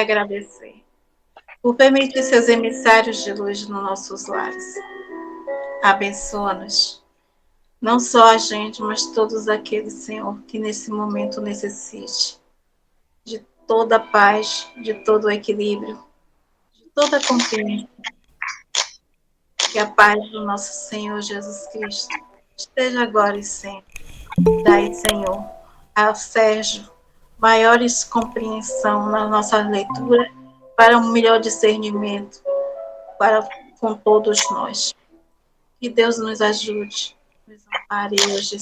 Agradecer por permitir seus emissários de luz nos nossos lares. Abençoa-nos, não só a gente, mas todos aqueles, Senhor, que nesse momento necessite de toda a paz, de todo o equilíbrio, de toda a compreensão. Que a paz do nosso Senhor Jesus Cristo esteja agora e sempre. Dai, Senhor, ao Sérgio maiores compreensão na nossa leitura para um melhor discernimento para com todos nós. Que Deus nos ajude, nos ampare hoje,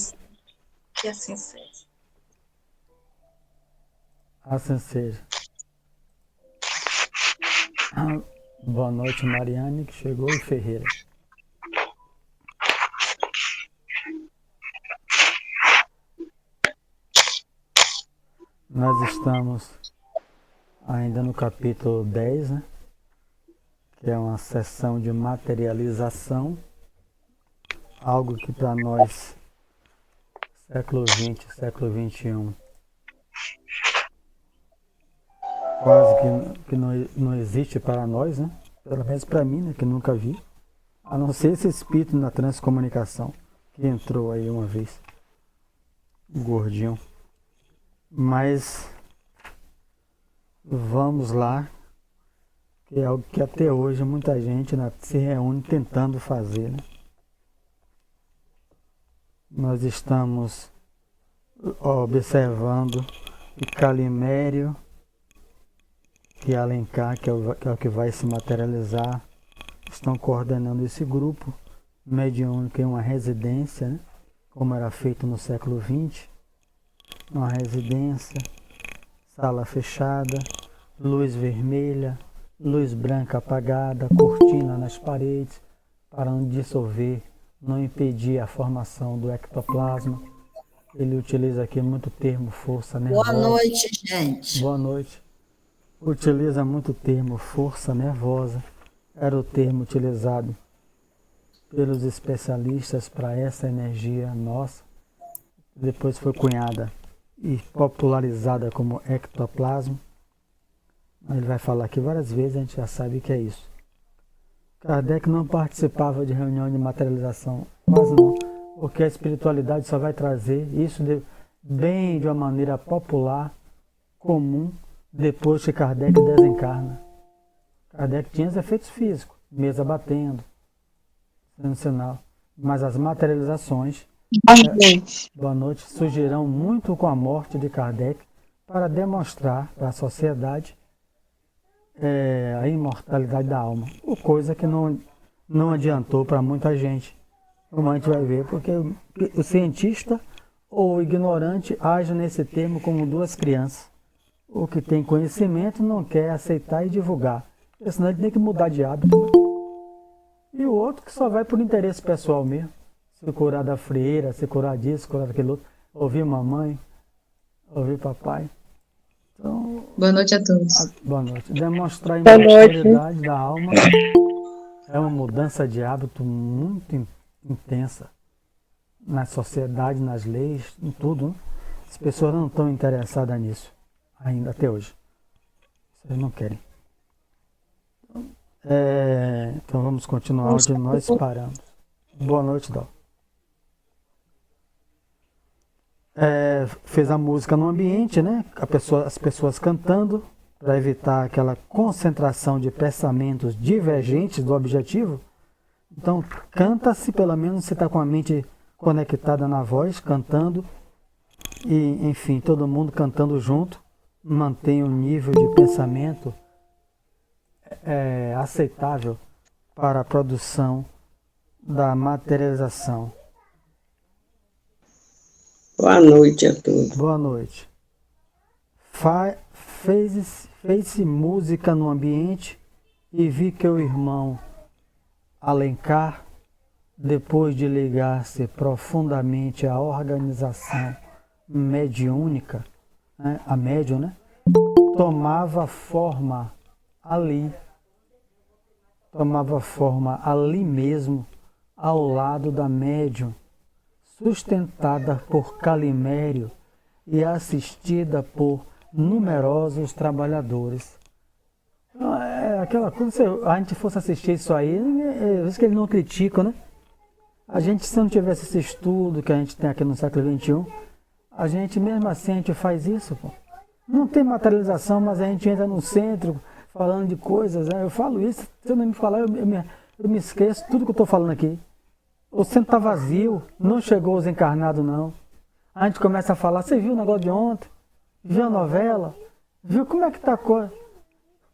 que assim seja. Assim seja. Boa noite, Mariane, que chegou, e Ferreira. Nós estamos ainda no capítulo 10, né? Que é uma sessão de materialização, algo que para nós, século XX, século XXI, quase que não existe para nós, né? Pelo menos para mim, né? Que nunca vi, a não ser esse espírito na transcomunicação que entrou aí uma vez, o gordinho. Mas vamos lá, que é algo que até hoje muita gente se reúne tentando fazer, né? Nós estamos observando que Calimério e Alencar, que é o que vai se materializar, estão coordenando esse grupo mediúnico em uma residência, né? Como era feito no século XX, uma residência, sala fechada, luz vermelha, luz branca apagada, cortina nas paredes, para não dissolver, não impedir a formação do ectoplasma. Ele utiliza aqui muito o termo força nervosa. Boa noite, gente. Boa noite. Utiliza muito o termo força nervosa. Era o termo utilizado pelos especialistas para essa energia nossa. Depois foi cunhada e popularizada como ectoplasma. Ele vai falar aqui várias vezes, a gente já sabe o que é isso. Kardec não participava de reunião de materialização, mas não, porque a espiritualidade só vai trazer isso bem de uma maneira popular, comum, depois que Kardec desencarna. Kardec tinha os efeitos físicos, mesa batendo, sendo sinal, mas as materializações, boa noite, surgirão muito com a morte de Kardec para demonstrar para a sociedade a imortalidade da alma, coisa que não adiantou para muita gente, como a gente vai ver, porque o cientista ou o ignorante age nesse termo como duas crianças. O que tem conhecimento não quer aceitar e divulgar, porque senão ele tem que mudar de hábito. Né? E o outro que só vai por interesse pessoal mesmo, se curar da frieira, se curar disso, curar daquele outro, ouvir mamãe, ouvir papai. Então, boa noite a todos. Boa noite. Demonstrar a imortalidade da alma é uma mudança de hábito muito intensa na sociedade, nas leis, em tudo. Né? As pessoas não estão interessadas nisso, ainda até hoje. Vocês não querem. Então vamos continuar onde nós paramos. Boa noite, Dó. Fez a música no ambiente, né? As pessoas cantando, para evitar aquela concentração de pensamentos divergentes do objetivo. Então, canta-se, pelo menos você está com a mente conectada na voz, cantando, e, enfim, todo mundo cantando junto, mantém um nível de pensamento aceitável para a produção da materialização. Boa noite a todos. Boa noite. Fez-se música no ambiente e vi que o irmão Alencar, depois de ligar-se profundamente à organização mediúnica, né, a médium, né, tomava forma ali mesmo, ao lado da médium, sustentada por Calimério e assistida por numerosos trabalhadores. É aquela coisa, se a gente fosse assistir isso aí, é isso que eles não criticam, né? A gente, se não tivesse esse estudo que a gente tem aqui no século XXI, a gente mesmo assim a gente faz isso, pô. Não tem materialização, mas a gente entra no centro falando de coisas, né? Eu falo isso, se eu não me falar, eu me esqueço tudo que eu estou falando aqui. O centro está vazio, não chegou os encarnados não. A gente começa a falar, você viu o negócio de ontem? Viu a novela? Viu como é que está a coisa?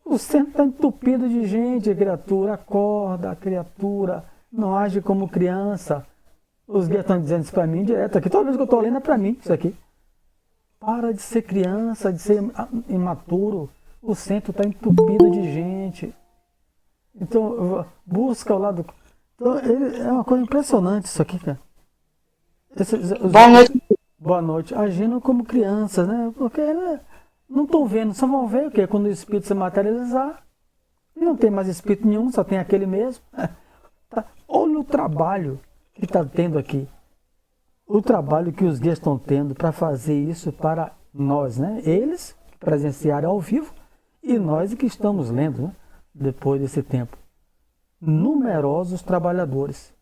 O centro está entupido de gente, a criatura acorda, a criatura não age como criança. Os guias estão dizendo isso para mim direto aqui, toda vez que eu estou lendo é para mim isso aqui. Para de ser criança, de ser imaturo. O centro está entupido de gente. Então, busca o lado... Então, é uma coisa impressionante isso aqui, cara. Boa noite. Boa noite. Agindo como crianças, né? Porque não estão vendo, só vão ver o quê? Quando o espírito se materializar. Não tem mais espírito nenhum, só tem aquele mesmo. Tá. Olha o trabalho que está tendo aqui. O trabalho que os guias estão tendo para fazer isso para nós, né? Eles que presenciaram ao vivo e nós que estamos lendo, né? Depois desse tempo. Numerosos trabalhadores.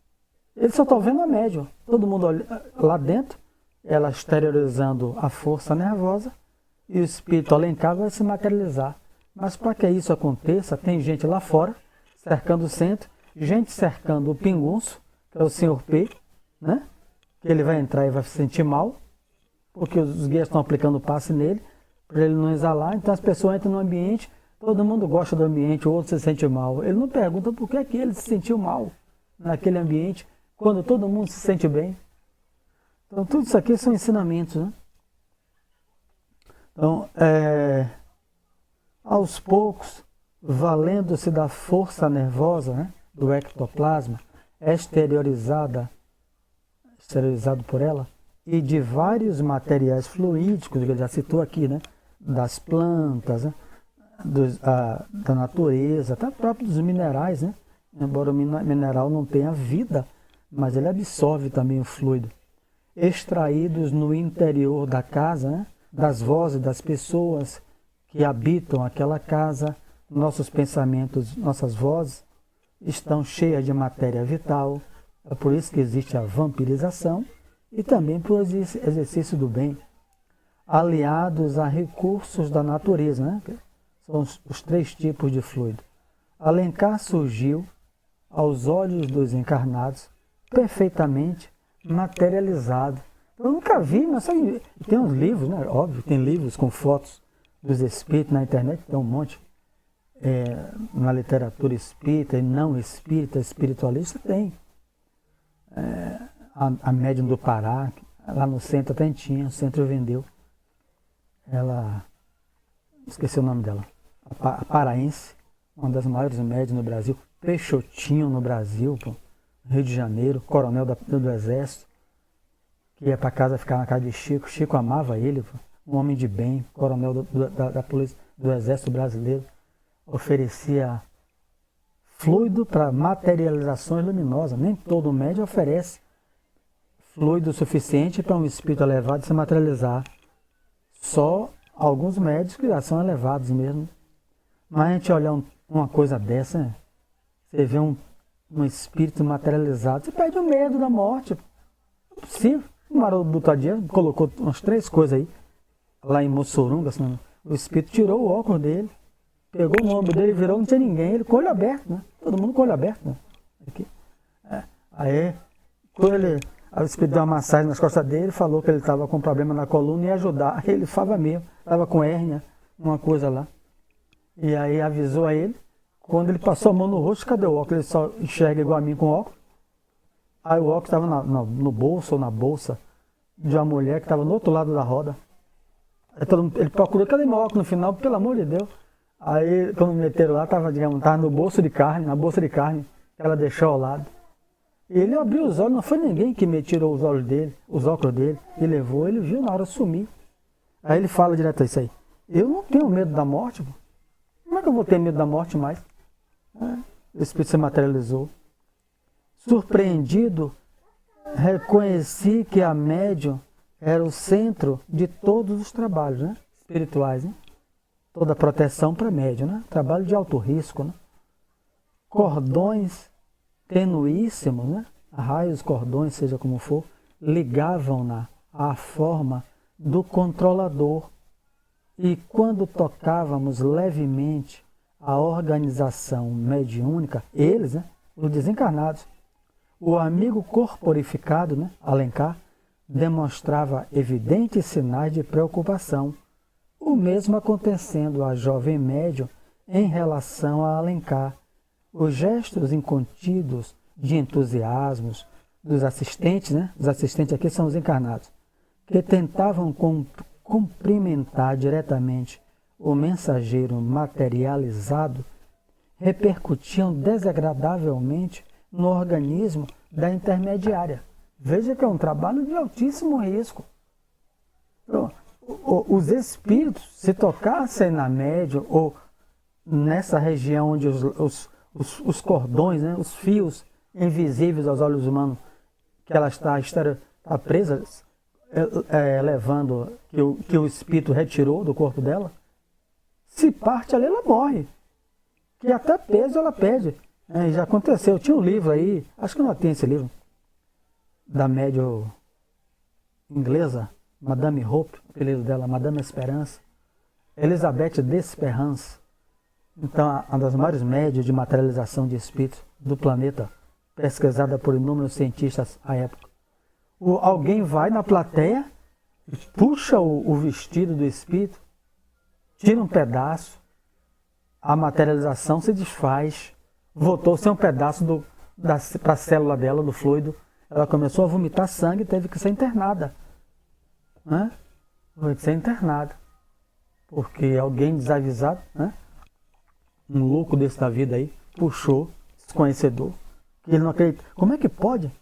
Eles só estão vendo a médium. Todo mundo lá dentro, ela exteriorizando a força nervosa e o espírito alencar vai se materializar. Mas para que isso aconteça, tem gente lá fora, cercando o centro, gente cercando o pingunço, que é o senhor P, né? Que ele vai entrar e vai se sentir mal, porque os guias estão aplicando passe nele, para ele não exalar. Então as pessoas entram no ambiente, todo mundo gosta do ambiente, o outro se sente mal. Ele não pergunta por que é que ele se sentiu mal naquele ambiente, quando todo mundo se sente bem. Então tudo isso aqui são ensinamentos, né? Então, aos poucos, valendo-se da força nervosa, né, do ectoplasma, exteriorizado por ela, e de vários materiais fluídicos, que ele já citou aqui, né, das plantas, né, da natureza, até próprio dos minerais, né, embora o mineral não tenha vida, mas ele absorve também o fluido, extraídos no interior da casa, né, das vozes das pessoas que habitam aquela casa. Nossos pensamentos, nossas vozes estão cheias de matéria vital. É por isso que existe a vampirização e também por exercício do bem, aliados a recursos da natureza, né? São os três tipos de fluido. Alencar surgiu aos olhos dos encarnados perfeitamente materializado. Eu nunca vi, mas sabe, tem uns livros, né? Óbvio, tem livros com fotos dos espíritos na internet, tem um monte. Na literatura espírita e não espírita, espiritualista, tem. A médium do Pará, lá no centro até tinha, o centro vendeu. Ela, esqueci o nome dela, a paraense, uma das maiores médiums no Brasil, Peixotinho no Brasil, pô, Rio de Janeiro, coronel do Exército, que ia para casa ficar na casa de Chico. Chico amava ele, pô, um homem de bem, coronel da polícia do Exército Brasileiro, oferecia fluido para materializações luminosas. Nem todo médium oferece fluido suficiente para um espírito elevado se materializar. Só alguns médios que já são elevados mesmo. Mas a gente olhar uma coisa dessa, né? Você vê um espírito materializado, você perde o medo da morte. Não é possível. O Maroto do Tadia colocou umas 3 coisas aí, lá em Mossorunga, assim, o espírito tirou o óculos dele, pegou o ombro dele, virou, não tinha ninguém, ele com o olho aberto, né? Todo mundo com o olho aberto, né? Aqui. Aí, quando o espírito deu uma massagem nas costas dele, falou que ele estava com problema na coluna e ia ajudar. Aí ele falava mesmo, estava com hérnia, uma coisa lá. E aí avisou a ele, quando ele passou a mão no rosto, cadê o óculos? Ele só enxerga igual a mim com óculos. Aí o óculos estava no bolso ou na bolsa de uma mulher que estava no outro lado da roda. Aí ele procurou, cadê meu óculos no final? Pelo amor de Deus. Aí quando meteram lá, estava no bolso de carne, na bolsa de carne, que ela deixou ao lado. E ele abriu os olhos, não foi ninguém que me tirou os olhos dele, os óculos dele, e levou, ele viu na hora sumir. Aí ele fala direto isso aí. Eu não tenho medo da morte, pô. Como é que eu vou ter medo da morte mais? O espírito se materializou. Surpreendido, reconheci que a médium era o centro de todos os trabalhos, né, espirituais, né? toda a proteção para médium, né? Trabalho de alto risco, né? Cordões tenuíssimos, né? Raios, cordões, seja como for, ligavam-na à forma do controlador. E quando tocávamos levemente a organização mediúnica, eles, né? Os desencarnados, o amigo corporificado, né? Alencar, demonstrava evidentes sinais de preocupação. O mesmo acontecendo à jovem médium em relação a Alencar. Os gestos incontidos de entusiasmos dos assistentes, né? Os assistentes aqui são os encarnados, que tentavam cumprimentar diretamente o mensageiro materializado, repercutiam desagradavelmente no organismo da intermediária. Veja que é um trabalho de altíssimo risco. Os espíritos, se tocassem na médium ou nessa região onde os cordões, né, os fios invisíveis aos olhos humanos, que ela está presa, levando, que o espírito retirou do corpo dela, se parte ali, ela morre. Que até peso ela perde. Já aconteceu. Tinha um livro aí, acho que não tem esse livro, da médium inglesa, Madame Hope, o apelido dela, Madame Esperança, Elizabeth Desperance. Então, uma das maiores médias de materialização de espíritos do planeta, pesquisada por inúmeros cientistas à época. Alguém vai na plateia, puxa o vestido do espírito, tira um pedaço, a materialização se desfaz, voltou a ser um pedaço para a célula dela, do fluido. Ela começou a vomitar sangue e teve que ser internada. Né? Teve que ser internada. Porque alguém desavisado, né? Um louco desse da vida aí, puxou, desconhecedor, que ele não acredita. Como é que pode?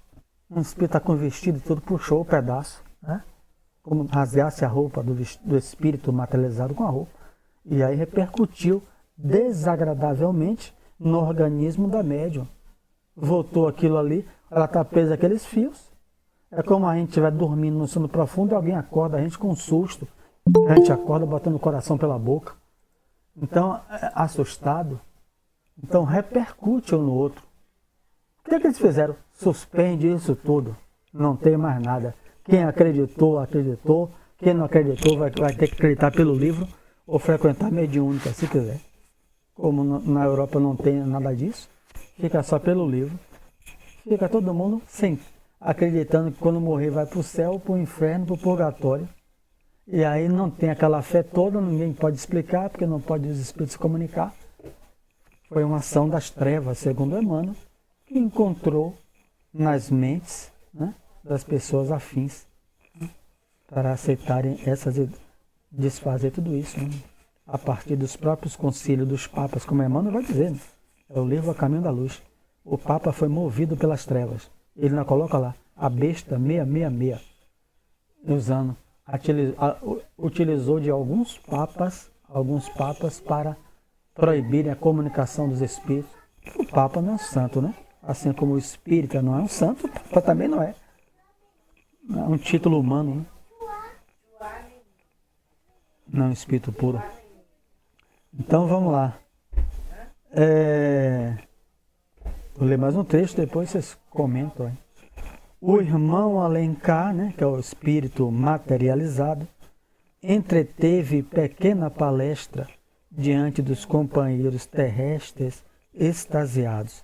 Um espírito está com vestido e tudo, puxou o pedaço, né? Como rasgasse a roupa do espírito materializado com a roupa. E aí repercutiu desagradavelmente no organismo da médium. Voltou aquilo ali, ela está presa àqueles fios. É como a gente estiver dormindo no sono profundo e alguém acorda a gente com um susto. A gente acorda botando o coração pela boca. Então, assustado. Então, repercute um no outro. O que é que eles fizeram? Suspende isso tudo. Não tem mais nada. Quem acreditou, acreditou. Quem não acreditou vai ter que acreditar pelo livro ou frequentar a mediúnica, se quiser. Como na Europa não tem nada disso, fica só pelo livro. Fica todo mundo acreditando que quando morrer vai para o céu, para o inferno, para o purgatório. E aí não tem aquela fé toda, ninguém pode explicar, porque não pode os espíritos se comunicar. Foi uma ação das trevas, segundo Emmanuel, que encontrou nas mentes, né, das pessoas afins, né, para aceitarem desfazer tudo isso, né, a partir dos próprios concílios dos papas, como Emmanuel vai dizer, né, é o livro A Caminho da Luz. O Papa foi movido pelas trevas. Ele não coloca lá, a besta 666, usando, utilizou de alguns papas para proibirem a comunicação dos espíritos. O Papa não é um santo, né? Assim como o espírita não é um santo, o Papa também não é. É um título humano, né? Não é um espírito puro. Então vamos lá. Vou ler mais um trecho, depois vocês comentam aí. O irmão Alencar, né, que é o espírito materializado, entreteve pequena palestra diante dos companheiros terrestres extasiados.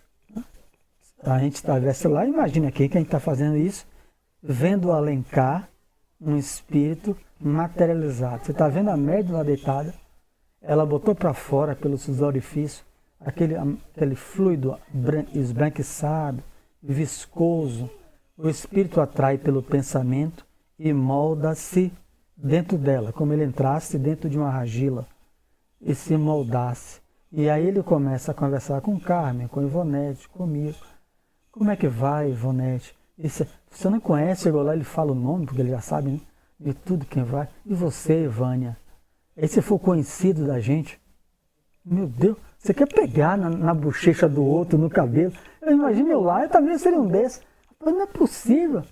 A gente estivesse lá, imagina aqui que a gente está fazendo isso, vendo Alencar, um espírito materializado. Você está vendo a médium lá deitada, ela botou para fora pelos orifícios aquele fluido esbranquiçado, viscoso. O espírito atrai pelo pensamento e molda-se dentro dela, como ele entrasse dentro de uma argila e se moldasse. E aí ele começa a conversar com Carmen, com Ivonete, comigo. Como é que vai, Ivonete? Você não conhece, chegou lá, ele fala o nome, porque ele já sabe, né, de tudo quem vai. E você, Ivânia? Aí se for conhecido da gente, meu Deus, você quer pegar na bochecha do outro, no cabelo? Eu imagino eu lá, eu também seria um desses. Mas não é possível.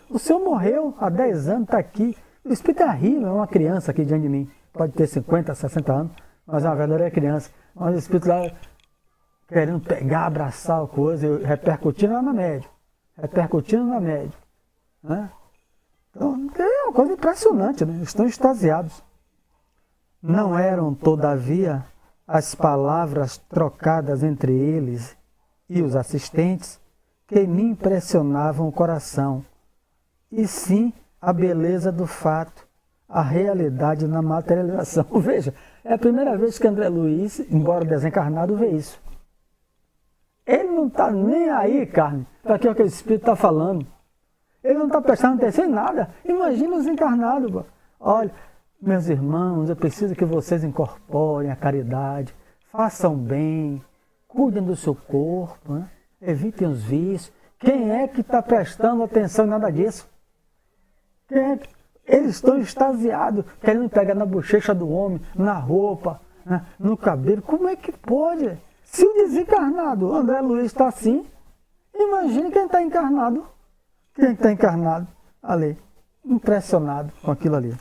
O senhor morreu há 10 anos, está aqui. O espírito é horrível, é uma criança aqui diante de mim. pode ter 50, 60 anos, mas é uma verdadeira criança. Mas o espírito lá querendo pegar, abraçar a coisa, e repercutindo lá na média. Repercutindo na média. Né? Então, é uma coisa impressionante, né? Estão extasiados. Não eram, todavia, as palavras trocadas entre eles e os assistentes que me impressionavam o coração, e sim a beleza do fato, a realidade na materialização. Veja, é a primeira vez que André Luiz, embora desencarnado, vê isso. Ele não está nem aí, carne, para aquilo que o Espírito está falando. Ele não está prestando atenção em nada. Imagina os encarnados. Pô. Olha, meus irmãos, eu preciso que vocês incorporem a caridade, façam bem, cuidem do seu corpo, né? Evitem os vícios. Quem é que está prestando atenção em nada disso? Quem é que... Eles estão extasiados, querendo pegar na bochecha do homem, na roupa, né? No cabelo. Como é que pode? Se o desencarnado André Luiz está assim, imagine quem está encarnado. Quem está encarnado ali, impressionado com aquilo ali.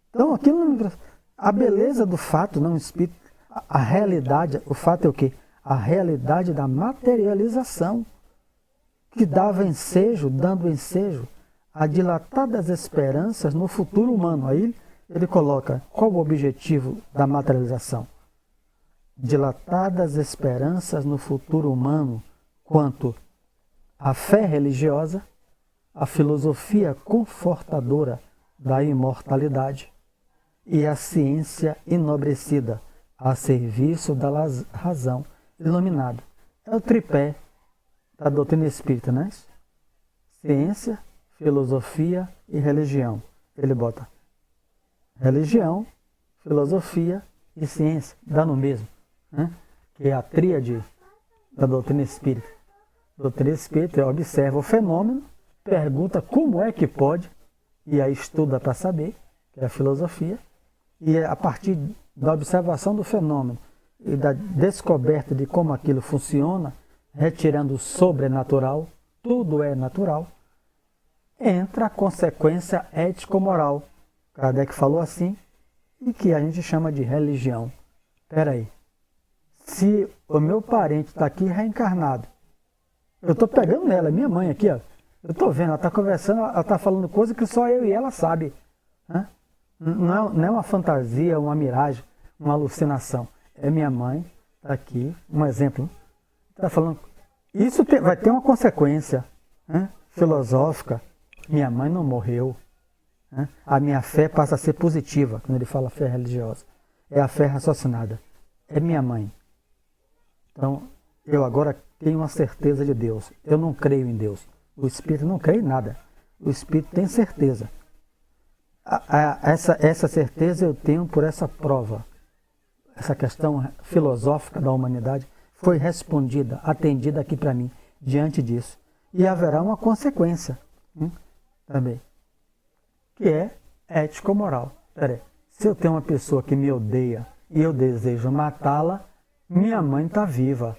Então, aquilo não... A beleza do fato, não o espírito, a realidade, o fato é o quê? A realidade da materialização, que dava ensejo, dando ensejo a dilatadas esperanças no futuro humano. Aí ele coloca qual o objetivo da materialização. Dilatadas esperanças no futuro humano quanto à fé religiosa, a filosofia confortadora da imortalidade e a ciência enobrecida a serviço da razão iluminada. É o tripé da doutrina espírita, não é isso? Ciência, filosofia e religião. Ele bota religião, filosofia e ciência, dá no mesmo, né? Que é a tríade da doutrina espírita. A doutrina espírita observa o fenômeno, pergunta como é que pode, e aí estuda para saber, que é a filosofia, e a partir da observação do fenômeno e da descoberta de como aquilo funciona, retirando o sobrenatural, tudo é natural, entra a consequência ético-moral. Kardec falou assim, e que a gente chama de religião. Espera aí, se o meu parente está aqui reencarnado, eu estou pegando ela, minha mãe aqui, ó, eu estou vendo, ela está conversando, ela está falando coisa que só eu e ela sabe. Né? Não é uma fantasia, uma miragem, uma alucinação. É minha mãe, está aqui, um exemplo. Está falando. Isso vai ter uma consequência, né? Filosófica. Minha mãe não morreu. Né? A minha fé passa a ser positiva, quando ele fala fé religiosa. É a fé raciocinada. É minha mãe. Então, eu agora tenho uma certeza de Deus. Eu não creio em Deus. O Espírito não crê em nada. O Espírito tem certeza. Essa certeza eu tenho por essa prova. Essa questão filosófica da humanidade foi respondida, atendida aqui para mim, diante disso. E haverá uma consequência também, que é ético-moral. Peraí, se eu tenho uma pessoa que me odeia e eu desejo matá-la, minha mãe está viva.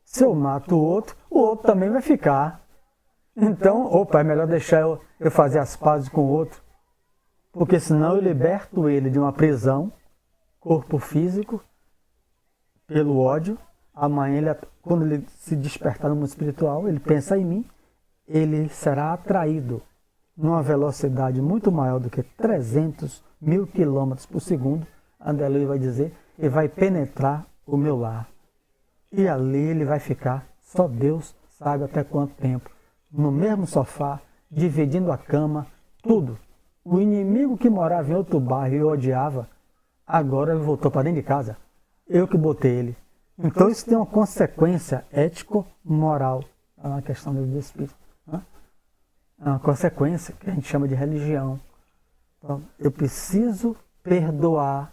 Se eu mato o outro também vai ficar. Então, é melhor deixar eu fazer as pazes com o outro, porque senão eu liberto ele de uma prisão, corpo físico, pelo ódio. Amanhã, quando ele se despertar no mundo espiritual, ele pensa em mim, ele será atraído numa velocidade muito maior do que 300.000 quilômetros por segundo, André Luiz vai dizer, e vai penetrar o meu lar. E ali ele vai ficar, só Deus sabe até quanto tempo, no mesmo sofá, dividindo a cama, tudo. O inimigo que morava em outro bairro e odiava, agora ele voltou para dentro de casa. Eu que botei ele. Então isso tem uma consequência ético-moral na questão do espírito. Né? É uma consequência que a gente chama de religião. Então, eu preciso perdoar,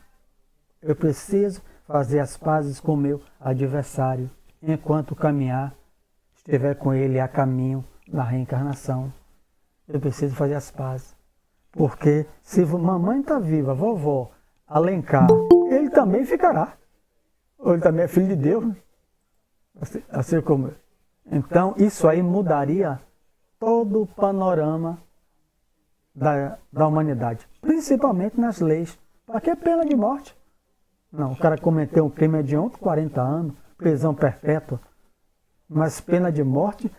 eu preciso fazer as pazes com o meu adversário, enquanto caminhar, estiver com ele a caminho da reencarnação. Eu preciso fazer as pazes. Porque se mamãe está viva, vovó, Alencar, ele também ficará. Ou ele também é filho de Deus. Né? Assim como eu. Então, isso aí mudaria todo o panorama da humanidade, principalmente nas leis. Para que pena de morte? Não, o cara cometeu um crime de ontem, 40 anos, prisão perpétua, mas pena de morte,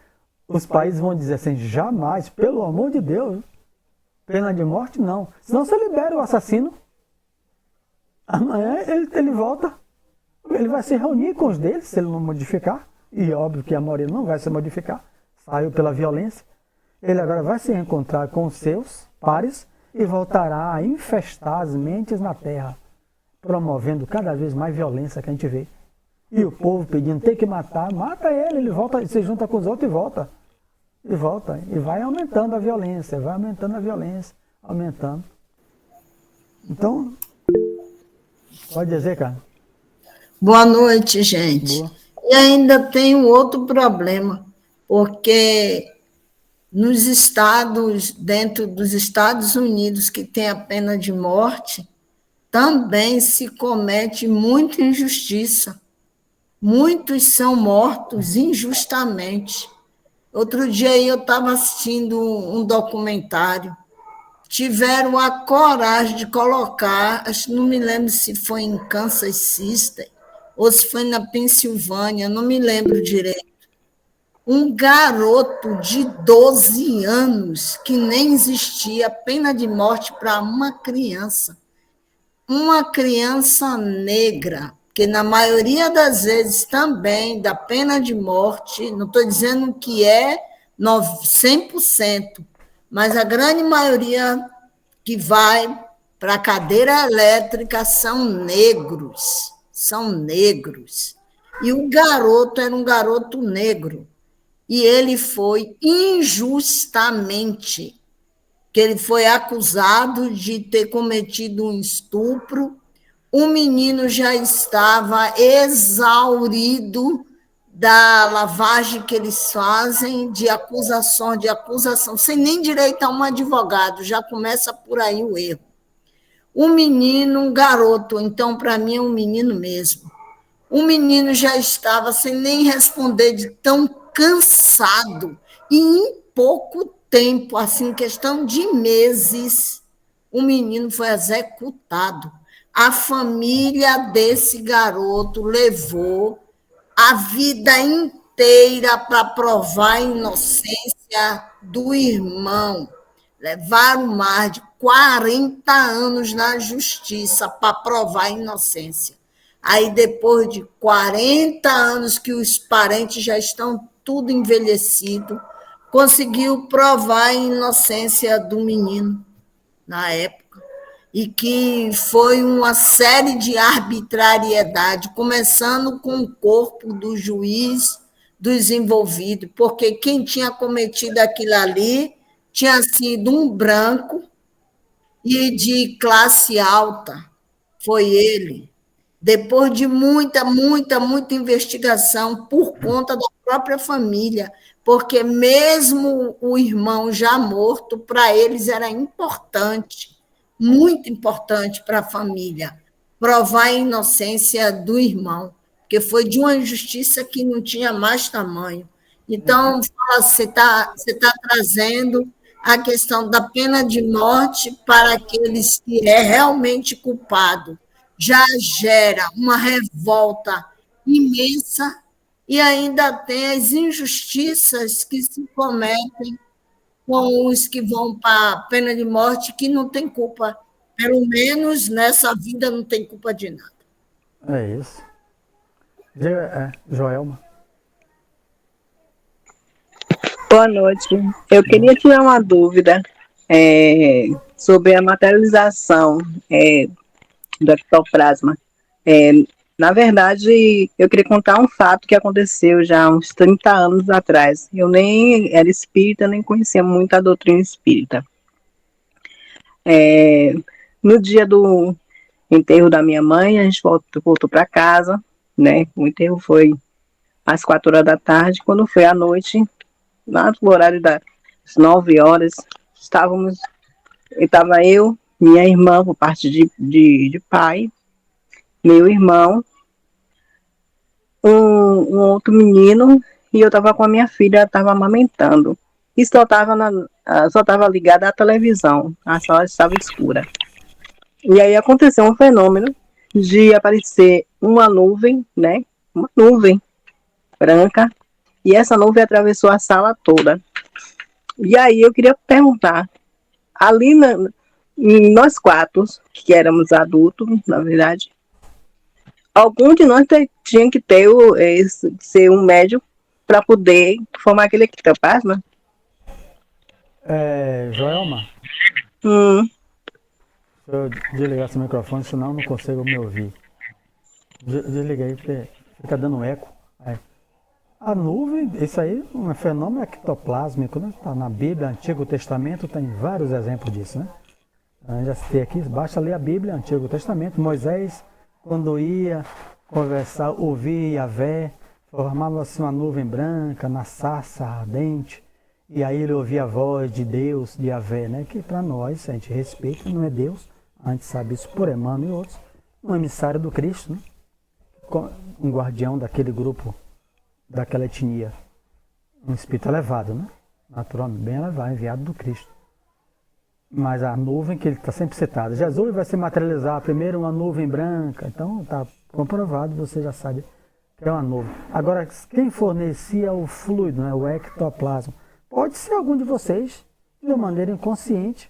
os países vão dizer assim, jamais, pelo amor de Deus, pena de morte não. Senão você libera o assassino, amanhã ele volta, ele vai se reunir com os deles, se ele não modificar, e óbvio que a maioria não vai se modificar, saiu pela violência, ele agora vai se encontrar com os seus pares e voltará a infestar as mentes na terra, promovendo cada vez mais violência que a gente vê. E o povo pedindo, tem que matar, mata ele volta, se junta com os outros e volta. E volta, e vai aumentando a violência, aumentando. Então, pode dizer, cara. Boa noite, gente. Boa. E ainda tem um outro problema, porque nos estados, dentro dos Estados Unidos, que tem a pena de morte, também se comete muita injustiça. Muitos são mortos injustamente. Outro dia eu estava assistindo um documentário, tiveram a coragem de colocar, acho, não me lembro se foi em Kansas City ou se foi na Pensilvânia, não me lembro direito, um garoto de 12 anos, que nem existia pena de morte para uma criança negra, que na maioria das vezes também da pena de morte, não estou dizendo que é 100%, mas a grande maioria que vai para a cadeira elétrica são negros. E o garoto era um garoto negro, e ele foi injustamente, que ele foi acusado de ter cometido um estupro. O menino já estava exaurido da lavagem que eles fazem de acusação, sem nem direito a um advogado, já começa por aí o erro. O menino, um garoto, então para mim é um menino mesmo, o menino já estava sem nem responder de tão cansado, e em pouco tempo, assim, questão de meses, o menino foi executado. A família desse garoto levou a vida inteira para provar a inocência do irmão. Levaram mais de 40 anos na justiça para provar a inocência. Aí, depois de 40 anos que os parentes já estão tudo envelhecido, conseguiu provar a inocência do menino na época, e que foi uma série de arbitrariedade, começando com o corpo do juiz, dos envolvidos, porque quem tinha cometido aquilo ali tinha sido um branco e de classe alta, foi ele. Depois de muita investigação por conta da própria família, porque mesmo o irmão já morto, para eles era importante, muito importante para a família, provar a inocência do irmão, porque foi de uma injustiça que não tinha mais tamanho. Então, você tá trazendo a questão da pena de morte para aqueles que é realmente culpado, já gera uma revolta imensa, e ainda tem as injustiças que se cometem com os que vão para a pena de morte, que não tem culpa, pelo menos nessa vida não tem culpa de nada. É isso. Joelma. Boa noite. Eu queria tirar uma dúvida sobre a materialização do ectoplasma. Na verdade, eu queria contar um fato que aconteceu já há uns 30 anos atrás. Eu nem era espírita, nem conhecia muito a doutrina espírita. No dia do enterro da minha mãe, a gente voltou para casa, né? O enterro foi às 4 horas da tarde. Quando foi à noite, lá no horário das 9 horas, estava eu, minha irmã, por parte de pai, meu irmão, um outro menino, e eu estava com a minha filha, estava amamentando. e só estava ligada à televisão. A sala estava escura. E aí aconteceu um fenômeno de aparecer uma nuvem, né? Uma nuvem branca, e essa nuvem atravessou a sala toda. E aí eu queria perguntar, ali nós quatro, que éramos adultos, na verdade, algum de nós tinha que ter ser um médium para poder formar aquele ectoplasma? Joelma, Hum. se eu desligar esse microfone, senão eu não consigo me ouvir. Desliguei porque fica dando eco. A nuvem, isso aí é um fenômeno ectoplásmico, né? Está na Bíblia, Antigo Testamento, tem vários exemplos disso, né? Eu já citei aqui, basta ler a Bíblia, Antigo Testamento. Moisés, quando ia conversar, ouvir Yahvé, formava-se uma nuvem branca na sarça ardente, e aí ele ouvia a voz de Deus, de Yahvé, né? Que para nós, a gente respeita, não é Deus, a gente sabe isso por Emmanuel e outros, um emissário do Cristo, né? Um guardião daquele grupo, daquela etnia, um espírito elevado, né? Naturalmente, bem elevado, enviado do Cristo. Mas a nuvem que ele está sempre citado, Jesus vai se materializar primeiro uma nuvem branca, então está comprovado, você já sabe que é uma nuvem. Agora, quem fornecia o fluido, né, o ectoplasma, pode ser algum de vocês, de uma maneira inconsciente.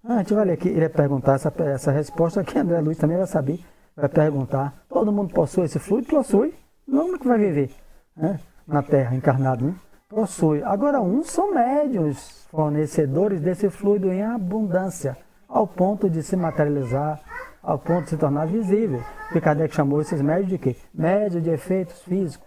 A gente vai ler aqui, ele vai perguntar essa resposta aqui, André Luiz também vai saber, vai perguntar, todo mundo possui esse fluido? Possui, não é que vai viver, né, na Terra, encarnado, né? Possui. Agora, uns são médiuns, fornecedores desse fluido em abundância, ao ponto de se materializar, ao ponto de se tornar visível. Que Kardec chamou esses médios de quê? Médios de efeitos físicos,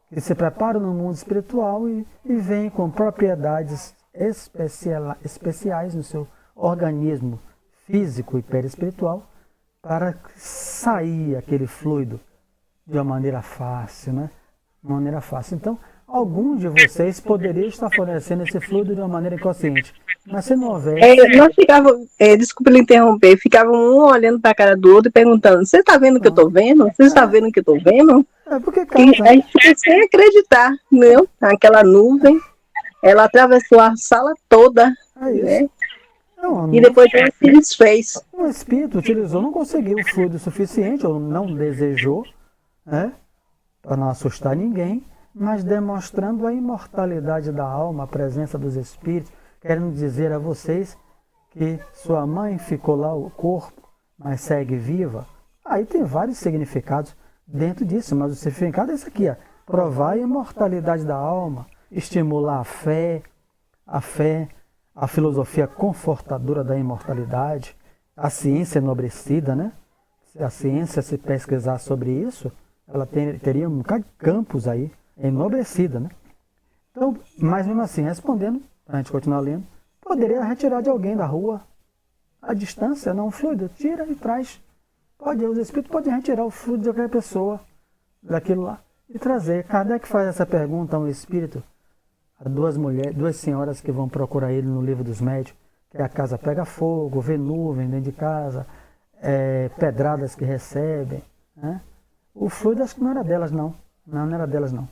que se preparam no mundo espiritual e vêm com propriedades especiais no seu organismo físico e perispiritual para sair aquele fluido de uma maneira fácil, né? De uma maneira fácil. Então, alguns de vocês poderiam estar fornecendo esse fluido de uma maneira inconsciente. Mas se não houvesse... Nós ficávamos, desculpa lhe interromper, ficavam um olhando para a cara do outro e perguntando, você está vendo o que eu estou vendo? Você está vendo o que eu estou vendo? Porque, E a gente fica sem acreditar, meu, aquela nuvem, ela atravessou a sala toda, né? E depois ela se desfez. O espírito utilizou, não conseguiu o fluido suficiente, ou não desejou, né? Para não assustar ninguém, mas demonstrando a imortalidade da alma, a presença dos espíritos, querendo dizer a vocês que sua mãe ficou lá, o corpo, mas segue viva. Aí tem vários significados dentro disso, mas o significado é esse aqui, ó, provar a imortalidade da alma, estimular a fé, a filosofia confortadora da imortalidade, a ciência enobrecida, né? Se a ciência se pesquisar sobre isso, ela teria um bocado de campos aí, enobrecida, né? Então, mas mesmo assim, respondendo, para a gente continuar lendo, poderia retirar de alguém da rua, a distância, não, o fluido, tira e traz. Os espíritos podem retirar o fluido de qualquer pessoa, daquilo lá, e trazer. Kardec faz essa pergunta a um espírito, a duas senhoras que vão procurar ele no livro dos médios, que a casa pega fogo, vê nuvem dentro de casa, pedradas que recebem, né? O fluido acho que não era delas, não. Não era delas, não.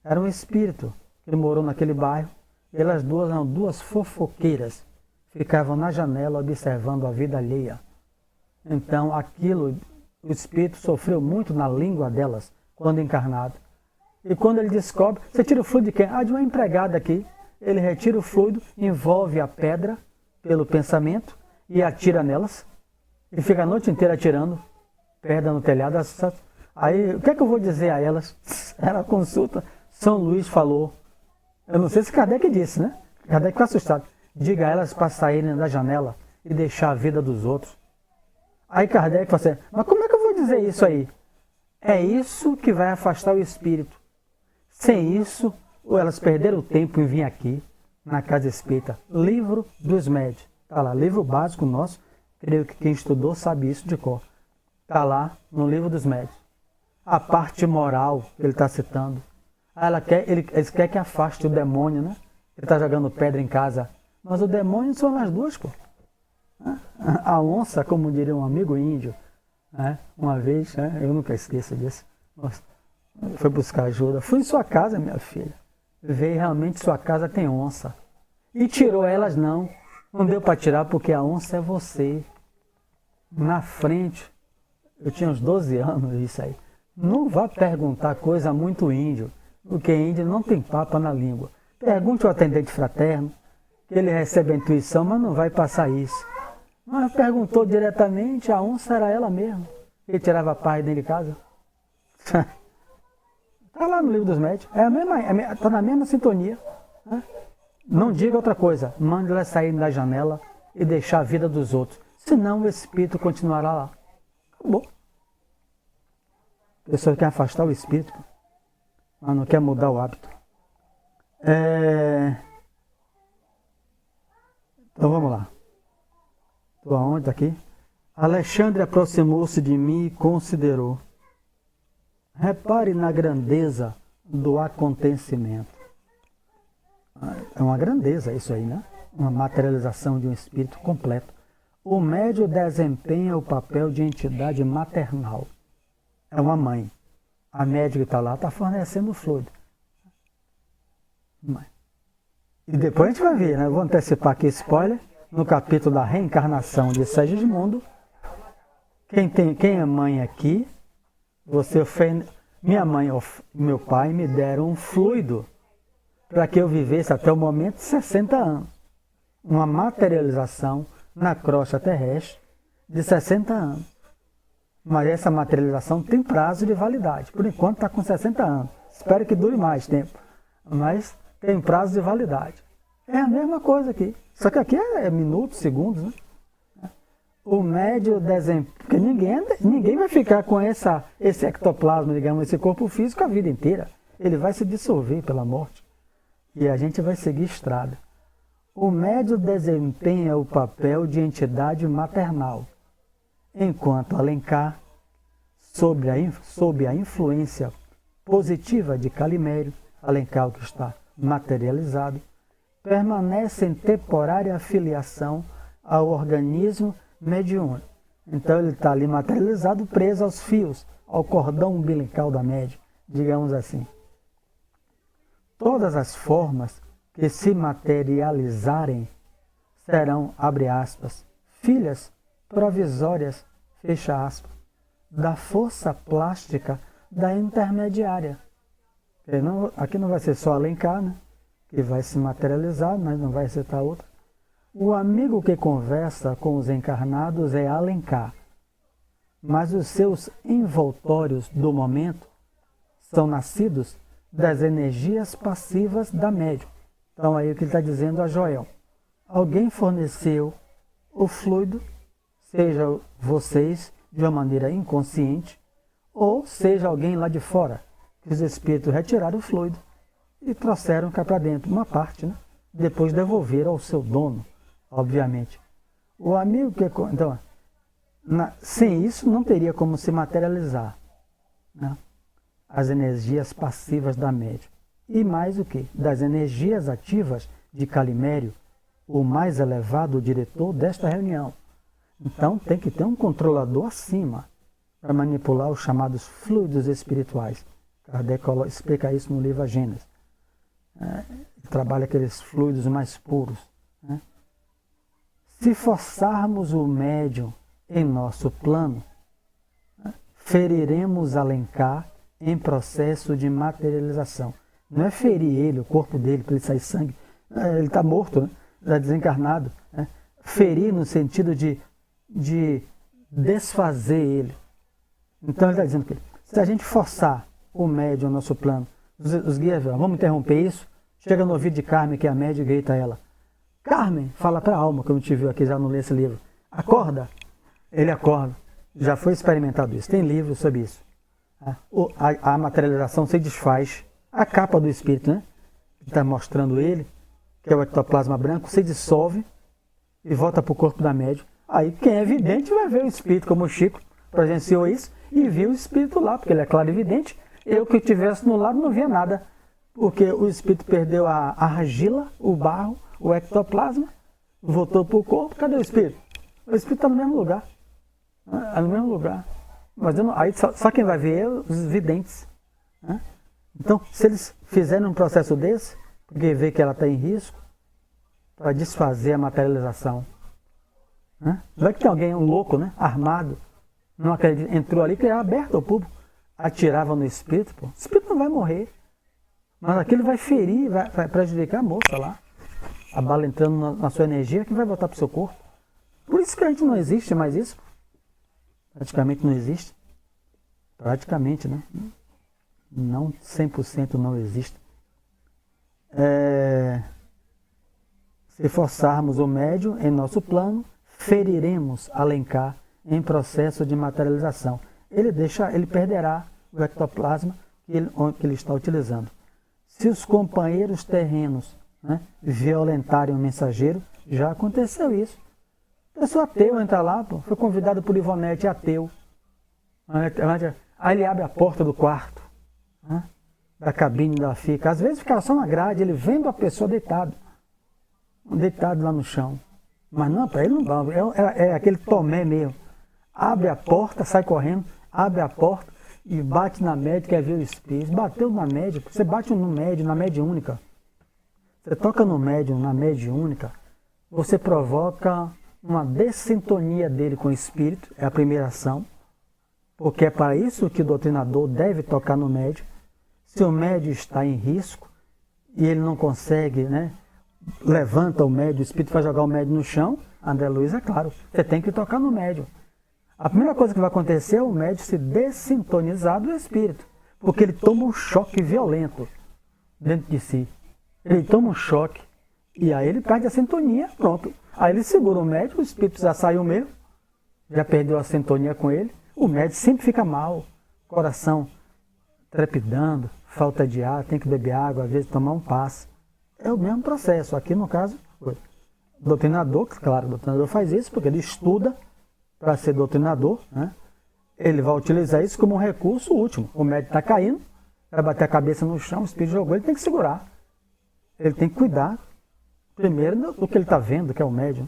Era um espírito que morou naquele bairro. E elas duas eram duas fofoqueiras. Ficavam na janela observando a vida alheia. Então, aquilo, o espírito sofreu muito na língua delas, quando encarnado. E quando ele descobre, você tira o fluido de quem? De uma empregada aqui. Ele retira o fluido, envolve a pedra pelo pensamento e atira nelas. E fica a noite inteira atirando pedra no telhado. Aí, o que é que eu vou dizer a elas? Ela consulta, São Luís falou. Eu não sei se Kardec disse, né? Kardec ficou assustado. Diga a elas para saírem da janela e deixar a vida dos outros. Aí Kardec falou assim, mas como é que eu vou dizer isso aí? É isso que vai afastar o espírito. Sem isso, elas perderam o tempo em vir aqui, na Casa Espírita. Livro dos Médios. Está lá, livro básico nosso. Creio que quem estudou sabe isso de cor. Está lá no livro dos Médios. A parte moral que ele está citando. Eles querem que afaste o demônio, né? Ele está jogando pedra em casa. Mas o demônio são as duas, pô. A onça, como diria um amigo índio, né? Uma vez, né? Eu nunca esqueço disso. Foi buscar ajuda. Fui em sua casa, minha filha. Veio realmente sua casa tem onça. E tirou elas não. Não deu para tirar porque a onça é você. Na frente, eu tinha uns 12 anos isso aí. Não vá perguntar coisa muito índio, porque índio não tem papa na língua. Pergunte ao atendente fraterno, que ele recebe a intuição, mas não vai passar isso. Mas perguntou diretamente, a onça era ela mesma. Ele tirava a paz dentro de casa. Está lá no livro dos médios. Está na mesma sintonia. Né? Não diga outra coisa. Mande ela sair da janela e deixar a vida dos outros. Senão o espírito continuará lá. Acabou. A pessoa quer afastar o espírito, mas não quer mudar o hábito. Então vamos lá. Estou aonde aqui? Alexandre aproximou-se de mim e considerou. Repare na grandeza do acontecimento. É uma grandeza isso aí, né? Uma materialização de um espírito completo. O médium desempenha o papel de entidade maternal. É uma mãe. A médium que está lá está fornecendo o fluido. E depois a gente vai ver, né? Eu vou antecipar aqui spoiler. No capítulo da reencarnação de Segismundo. Quem é mãe aqui? Minha mãe e meu pai me deram um fluido para que eu vivesse até o momento 60 anos. Uma materialização na crosta terrestre de 60 anos. Mas essa materialização tem prazo de validade. Por enquanto está com 60 anos. Espero que dure mais tempo. Mas tem prazo de validade. É a mesma coisa aqui. Só que aqui é minutos, segundos, né? O médio desempenha. Porque ninguém vai ficar com esse ectoplasma, digamos, esse corpo físico a vida inteira. Ele vai se dissolver pela morte. E a gente vai seguir estrada. O médio desempenha o papel de entidade maternal, enquanto Alencar, sob a influência positiva de Calimério, Alencar o que está materializado, permanece em temporária afiliação ao organismo mediúnico. Então ele está ali materializado, preso aos fios, ao cordão umbilical da média, digamos assim. Todas as formas que se materializarem serão, abre aspas, filhas provisórias, fecha aspas, da força plástica da intermediária. Aqui não vai ser só Alencar, né? Que vai se materializar, mas não vai citar outra. O amigo que conversa com os encarnados é Alencar, mas os seus envoltórios do momento são nascidos das energias passivas da médium. Então aí o que ele está dizendo a Joel. Alguém forneceu o fluido, seja vocês de uma maneira inconsciente, ou seja alguém lá de fora, que os espíritos retiraram o fluido e trouxeram cá para dentro, uma parte, né? Depois devolveram ao seu dono, obviamente. O amigo que... Então, sem isso não teria como se materializar, né? As energias passivas da médium. E mais o que? Das energias ativas de Calimério, o mais elevado diretor desta reunião. Então tem que ter um controlador acima para manipular os chamados fluidos espirituais. Kardec explica isso no livro A Gênese. Trabalha aqueles fluidos mais puros. Né? Se forçarmos o médium em nosso plano, feriremos Alencar em processo de materialização. Não é ferir ele, o corpo dele, para ele sair sangue. Ele está morto, né? Está desencarnado. Né? Ferir no sentido de desfazer ele. Então ele está dizendo que se a gente forçar o médium ao nosso plano, os guias, vamos interromper isso, chega no ouvido de Carmen, que é a médium, e grita a ela. Carmen, fala para a alma, como te viu aqui, já não lê esse livro. Acorda. Ele acorda. Já foi experimentado isso. Tem livro sobre isso. A materialização se desfaz. A capa do espírito, né? Que está mostrando ele, que é o ectoplasma branco, se dissolve e volta para o corpo da médium. Aí quem é vidente vai ver o espírito, como o Chico presenciou isso, e viu o espírito lá, porque ele é clarividente. Eu que estivesse no lado não via nada, porque o espírito perdeu a argila, o barro, o ectoplasma, voltou para o corpo. Cadê o espírito? O espírito está no mesmo lugar. É no mesmo lugar. Mas aí só quem vai ver é os videntes. Né? Então, se eles fizerem um processo desse, porque vê que ela está em risco, para desfazer a materialização. Né? Não é que tem alguém, um louco, né? Armado, não acredita, entrou ali, que era aberto ao público, atirava no espírito, pô. O espírito não vai morrer, mas aquilo vai ferir, vai prejudicar a moça lá. A bala entrando na sua energia que vai voltar para o seu corpo. Por isso que a gente não existe mais isso. Praticamente não existe. Praticamente, né? Não 100% não existe. Se forçarmos o médium em nosso plano, feriremos Alencar em processo de materialização. Ele perderá o ectoplasma que ele está utilizando. Se os companheiros terrenos, né, violentarem o mensageiro, já aconteceu isso. Pessoa ateu entra lá, pô, foi convidado por Ivonete, ateu. Aí ele abre a porta do quarto, né, da cabine da fica. Às vezes ficava só na grade, ele vendo a pessoa deitado lá no chão. Mas não, para ele não dá, é aquele Tomé mesmo. Abre a porta, sai correndo, abre a porta e bate na média, quer ver o espírito. Bateu na média, você bate no médio, na mediúnica. Você toca no médium, na mediúnica, você provoca uma dessintonia dele com o espírito, é a primeira ação, porque é para isso que o doutrinador deve tocar no médium. Se o médium está em risco e ele não consegue, né, levanta o médium, o espírito vai jogar o médium no chão, André Luiz, é claro, você tem que tocar no médium. A primeira coisa que vai acontecer é o médium se dessintonizar do espírito, porque ele toma um choque violento dentro de si. Ele toma um choque e aí ele perde a sintonia, pronto. Aí ele segura o médium, o espírito já saiu mesmo, já perdeu a sintonia com ele. O médium sempre fica mal, coração trepidando, falta de ar, tem que beber água, às vezes tomar um passe. É o mesmo processo. Aqui no caso, o doutrinador, claro, o doutrinador faz isso porque ele estuda para ser doutrinador, né? Ele vai utilizar isso como um recurso último. O médium está caindo, vai bater a cabeça no chão, o espírito jogou, ele tem que segurar. Ele tem que cuidar, primeiro, do que ele está vendo, que é o médium,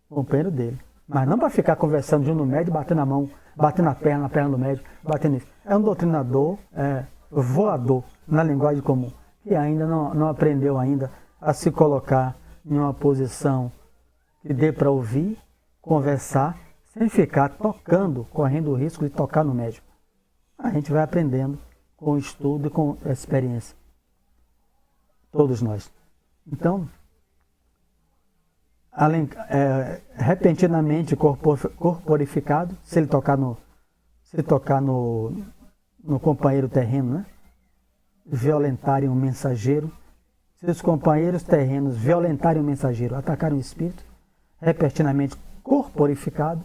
o companheiro dele. Mas não para ficar conversando junto no médium, bater na mão, bater na perna do médium, bater nisso. É um doutrinador voador, na linguagem comum, que ainda não aprendeu ainda a se colocar em uma posição que dê para ouvir, conversar, sem ficar tocando, correndo o risco de tocar no médium. A gente vai aprendendo com o estudo e com a experiência. Todos nós. Então, repentinamente corporificado, se ele tocar no companheiro terreno, né? Violentarem um mensageiro, se os companheiros terrenos violentarem o mensageiro, atacarem o espírito, repentinamente corporificado,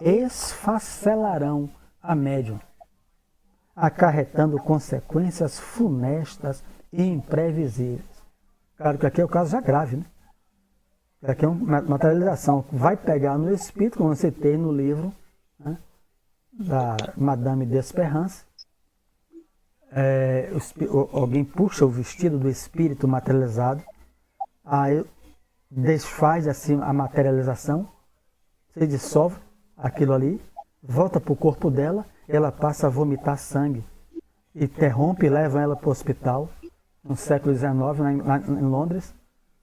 esfacelarão a médium, acarretando consequências funestas e imprevisíveis. Claro que aqui é o caso já grave, né? Aqui é uma materialização. Vai pegar no espírito, como você tem no livro, né, da Madame Desperance. Alguém puxa o vestido do espírito materializado, aí desfaz assim a materialização, se dissolve aquilo ali, volta para o corpo dela, ela passa a vomitar sangue, interrompe e leva ela para o hospital, no século XIX, em Londres,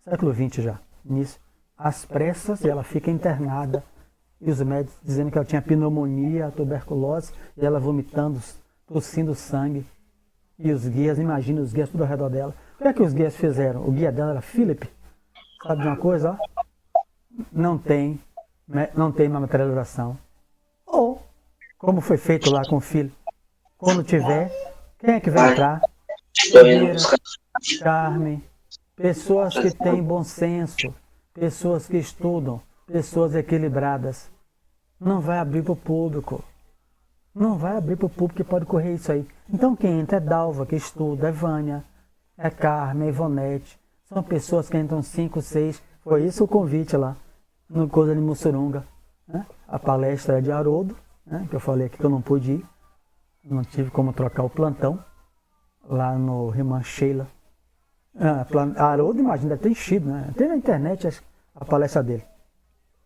século XX já, nisso, às pressas, e ela fica internada, e os médicos dizendo que ela tinha pneumonia, tuberculose, e ela vomitando, tossindo sangue, e os guias, imagina os guias tudo ao redor dela. O que é que os guias fizeram? O guia dela era Philip, sabe de uma coisa? Ó? Não tem uma materialização. Ou, como foi feito lá com o filho, quando tiver, quem é que vai entrar? Carmen, pessoas que têm bom senso, pessoas que estudam, pessoas equilibradas. Não vai abrir para o público. Não vai abrir para o público que pode correr isso aí. Então quem entra é Dalva, que estuda, é Vânia, é Carmen, é Ivonete. São pessoas que entram 5, 6. Foi isso o convite lá, no Coisa de Mussurunga. Né? A palestra é de Haroldo, né? Que eu falei aqui que eu não pude ir. Não tive como trocar o plantão. Lá no Irmã Sheila. Haroldo, imagina, deve ter enchido, né? Tem na internet a palestra dele.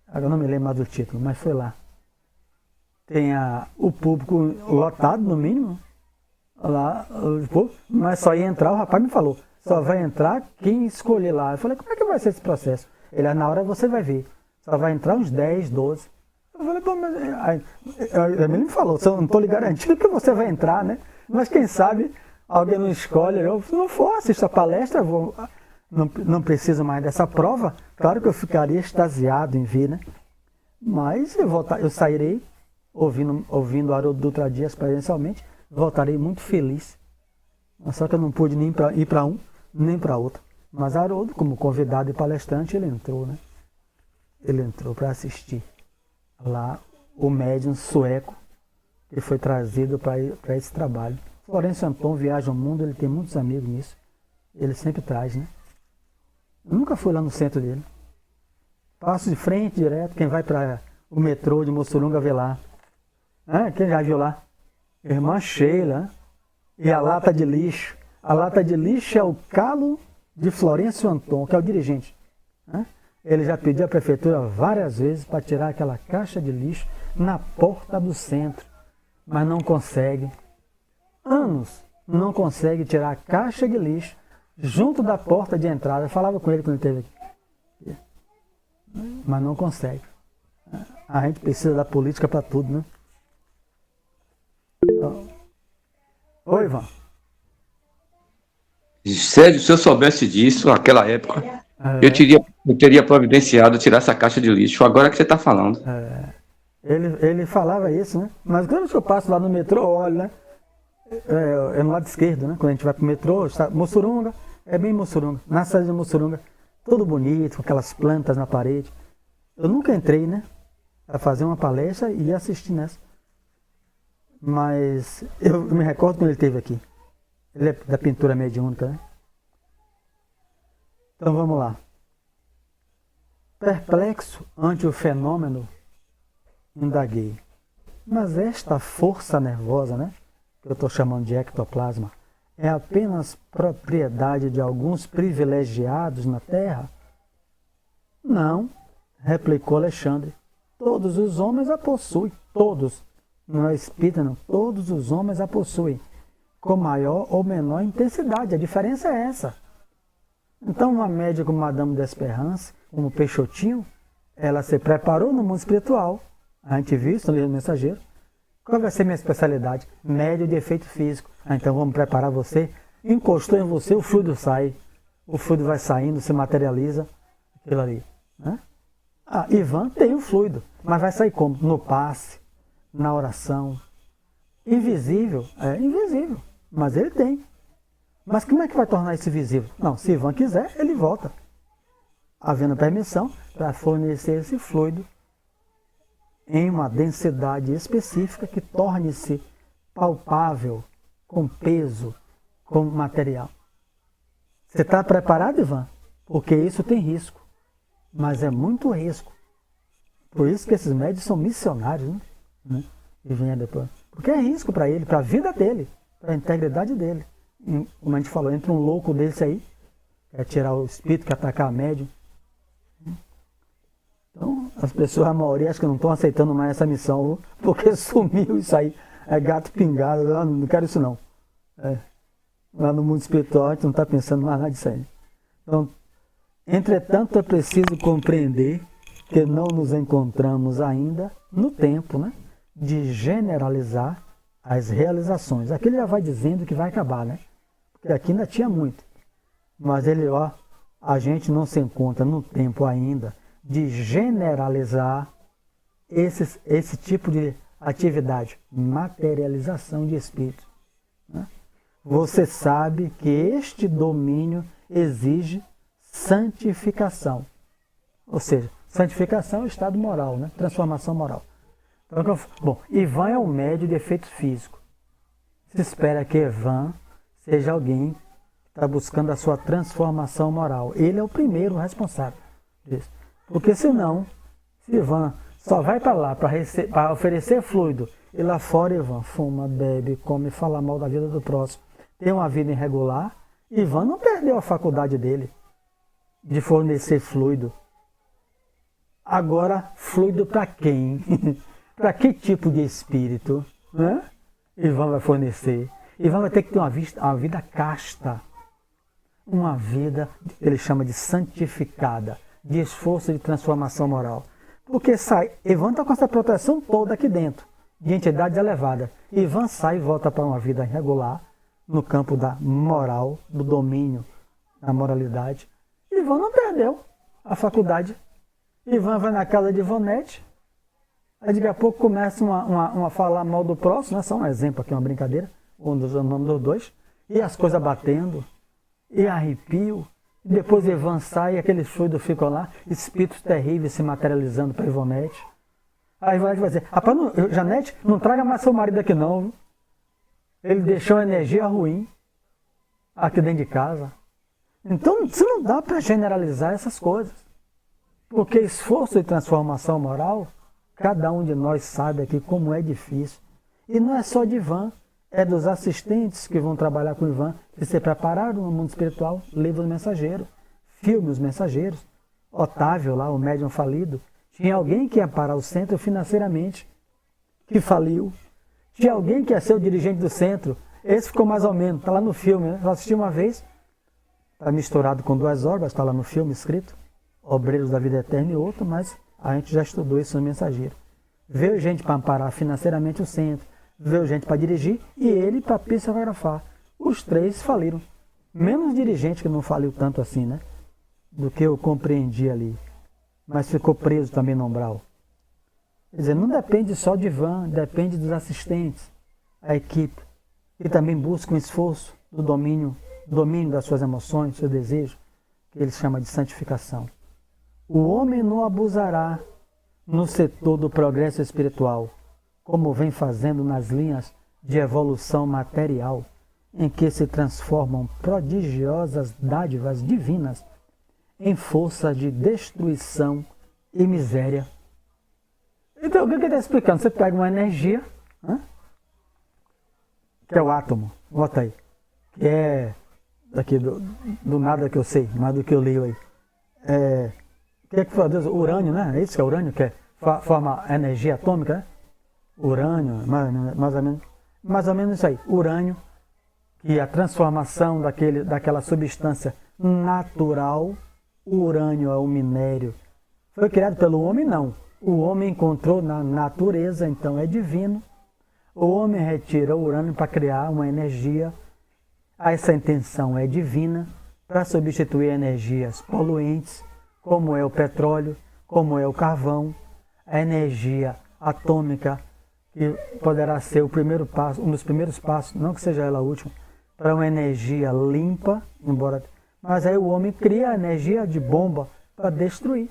Agora eu não me lembro mais do título, mas foi lá. Tem o público lotado, no mínimo. Lá, mas só ia entrar, o rapaz me falou, só vai entrar quem escolher lá. Eu falei, como é que vai ser esse processo? Ele, na hora você vai ver. Só vai entrar uns 10, 12. Eu falei, pô, mas... Ele me falou, eu não estou lhe garantindo que você vai entrar, né? Mas quem sabe alguém não escolhe. Eu, se não for, assisto a palestra, não preciso mais dessa prova. Claro que eu ficaria extasiado em vir, né? Mas eu sairei ouvindo o Haroldo Dutra Dias presencialmente, voltarei muito feliz. Só que eu não pude nem ir para um, nem para outro. Mas Haroldo, como convidado e palestrante, ele entrou, né? Ele entrou para assistir lá o médium sueco que foi trazido para esse trabalho. Florencio Anton viaja o mundo, ele tem muitos amigos nisso. Ele sempre traz, né? Eu nunca fui lá no centro dele. Passo de frente, direto, quem vai para o metrô de Mussurunga vê lá. Quem já viu lá? Irmã Sheila. E a lata de lixo. A lata de lixo é o calo de Florencio Anton, que é o dirigente. Ele já pediu à prefeitura várias vezes para tirar aquela caixa de lixo na porta do centro, mas não consegue. Anos não consegue tirar a caixa de lixo junto da porta de entrada. Eu falava com ele quando ele esteve aqui. Mas não consegue. A gente precisa da política para tudo, né? Oi, Ivan. Sério, se eu soubesse disso naquela época, eu teria providenciado tirar essa caixa de lixo. Agora que você está falando. Ele falava isso, né? Mas quando eu passo lá no metrô, olho, né? É no lado esquerdo, né? Quando a gente vai pro metrô, Mussurunga, é bem Mussurunga. Na cidade de Mussurunga, tudo bonito, com aquelas plantas na parede. Eu nunca entrei, né? Para fazer uma palestra e ia assistir nessa. Mas eu me recordo quando ele esteve aqui. Ele é da pintura mediúnica, né? Então vamos lá. Perplexo ante o fenômeno, indaguei. Mas esta força nervosa, né? Que eu estou chamando de ectoplasma, é apenas propriedade de alguns privilegiados na Terra? Não, replicou Alexandre. Todos os homens a possuem, todos. Não é espírita, não. Todos os homens a possuem, com maior ou menor intensidade. A diferença é essa. Então, uma média como Madame d'Esperance, como Peixotinho, ela se preparou no mundo espiritual. A gente viu isso no livro do Mensageiro. Qual vai ser minha especialidade? Médio de efeito físico. Então vamos preparar você. Encostou em você, o fluido sai. O fluido vai saindo, se materializa. Aquilo ali. Né? Ivan tem o fluido, mas vai sair como? No passe, na oração. Invisível? É invisível, mas ele tem. Mas como é que vai tornar isso visível? Não, se Ivan quiser, ele volta. Havendo permissão para fornecer esse fluido em uma densidade específica que torne-se palpável, com peso, com material. Você está preparado, Ivan? Porque isso tem risco, mas é muito risco. Por isso que esses médios são missionários, né? E vem depois. Porque é risco para ele, para a vida dele, para a integridade dele. Como a gente falou, entra um louco desse aí, quer tirar o espírito, quer atacar a médium. Então, as pessoas, a maioria, acho que não estão aceitando mais essa missão, porque sumiu isso aí. É gato pingado, eu não quero isso não. Lá no mundo espiritual, a gente não está pensando mais nada disso aí. Então, entretanto, é preciso compreender que não nos encontramos ainda no tempo, né, de generalizar as realizações. Aqui ele já vai dizendo que vai acabar, né? Porque aqui ainda tinha muito. Mas ele, a gente não se encontra no tempo ainda de generalizar esse tipo de atividade, materialização de espírito. Né? Você sabe que este domínio exige santificação. Ou seja, santificação é o estado moral, né? Transformação moral. Então, bom, Ivan é um médio de efeito físico. Se espera que Ivan seja alguém que está buscando a sua transformação moral. Ele é o primeiro responsável disso. Porque senão, se Ivan só vai para lá para oferecer fluido, e lá fora Ivan fuma, bebe, come, fala mal da vida do próximo, tem uma vida irregular, Ivan não perdeu a faculdade dele de fornecer fluido. Agora, fluido para quem? Para que tipo de espírito? Né? Ivan vai fornecer. Ivan vai ter que ter uma vida casta. Uma vida, ele chama de santificada. de esforço de transformação moral. Porque sai, Ivan está com essa proteção toda aqui dentro, de entidades elevadas. Ivan sai e volta para uma vida irregular, no campo da moral, do domínio, da moralidade. Ivan não perdeu a faculdade. Ivan vai na casa de Ivonete, aí daqui a pouco começa a falar mal do próximo, né? Só um exemplo aqui, uma brincadeira, um dos nomes dos dois, e as coisas batendo, e arrepio, e depois Ivan sai e aqueles fluidos ficam lá, espíritos terríveis se materializando para Ivonete. Aí Ivonete vai dizer, rapaz, Janete, não traga mais seu marido aqui não, viu? Ele deixou energia ruim aqui dentro de casa. Então, você não dá para generalizar essas coisas. Porque esforço de transformação moral, cada um de nós sabe aqui como é difícil. E não é só de Ivan, é dos assistentes que vão trabalhar com Ivan, que se prepararam no mundo espiritual, livros mensageiros, filmes mensageiros. Otávio lá, o médium falido, tinha alguém que ia parar o centro financeiramente, que faliu. Tinha alguém que ia ser o dirigente do centro. Esse ficou mais ou menos, está lá no filme, né? Eu assisti uma vez, está misturado com 2 obras, está lá no filme escrito, Obreiros da Vida Eterna e outro, mas a gente já estudou isso no mensageiro. Veio gente para amparar financeiramente o centro, veio gente para dirigir e ele para psicografar. Os 3 faliram. Menos dirigente que não faliu tanto assim, né? Do que eu compreendi ali. Mas ficou preso também no umbral. Quer dizer, não depende só de Ivan, depende dos assistentes, a equipe, que também busca um esforço do domínio das suas emoções, do seu desejo, que ele chama de santificação. O homem não abusará no setor do progresso espiritual, como vem fazendo nas linhas de evolução material, em que se transformam prodigiosas dádivas divinas em força de destruição e miséria. Então, o que ele está explicando? Você pega uma energia, né, que é o átomo, bota aí, que é daqui do nada que eu sei, mais do que eu leio aí. O que é que foi, Deus? Urânio, né? É isso que é urânio, que forma energia atômica, né? Urânio, mais ou menos isso aí. Urânio, que é a transformação daquela substância natural. O urânio é o minério. Foi criado pelo homem? Não. O homem encontrou na natureza, então é divino. O homem retira o urânio para criar uma energia. Essa intenção é divina para substituir energias poluentes, como é o petróleo, como é o carvão, a energia atômica, que poderá ser o primeiro passo, um dos primeiros passos, não que seja ela a última, para uma energia limpa, mas aí o homem cria a energia de bomba para destruir.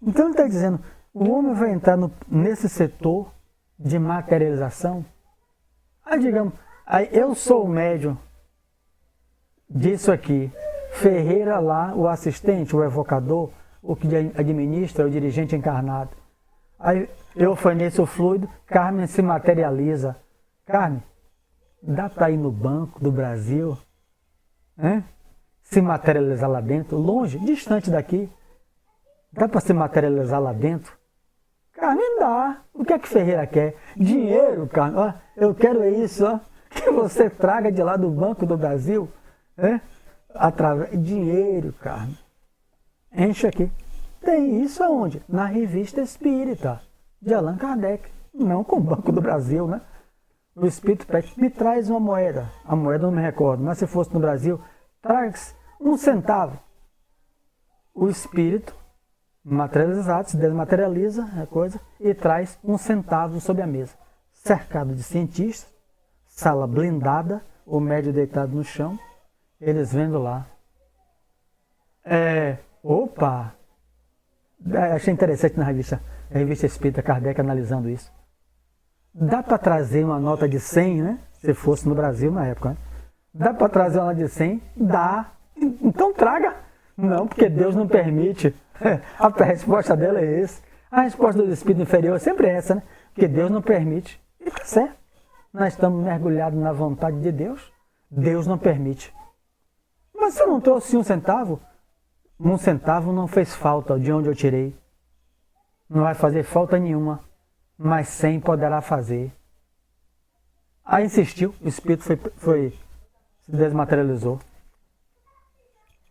Então ele está dizendo, o homem vai entrar nesse setor de materialização. Aí digamos, eu sou o médium disso aqui, Ferreira lá, o assistente, o evocador, o que administra, o dirigente encarnado. Aí eu forneço o fluido, Carmen se materializa. Carmen, dá para ir no Banco do Brasil, né? Se materializar lá dentro, longe, distante daqui. Dá para se materializar lá dentro? Carmen, dá. O que é que Ferreira quer? Dinheiro, Carmen. Ó, eu quero isso, ó, que você traga de lá do Banco do Brasil, né? Dinheiro, Carmen. Enche aqui. Tem isso aonde? Na Revista Espírita, de Allan Kardec. Não com o Banco do Brasil, né? O Espírito pede, me traz uma moeda. A moeda eu não me recordo, mas se fosse no Brasil, traz 1 centavo. O Espírito, materializado, se desmaterializa a coisa e traz 1 centavo sobre a mesa. Cercado de cientistas, sala blindada, o médium deitado no chão, eles vendo lá. Opa! Achei interessante na revista Espírita, Kardec analisando isso. Dá para trazer uma nota de 100, né? Se fosse no Brasil na época, né? Dá para trazer uma nota de 100? Dá. Então traga. Não, porque Deus não permite. A resposta dela é essa. A resposta do espírito inferior é sempre essa, né? Porque Deus não permite. E tá certo. Nós estamos mergulhados na vontade de Deus. Deus não permite. Mas se eu não trouxe 1 centavo, 1 centavo não fez falta de onde eu tirei. Não vai fazer falta nenhuma. Mas 100 poderá fazer. Aí insistiu, o espírito se desmaterializou.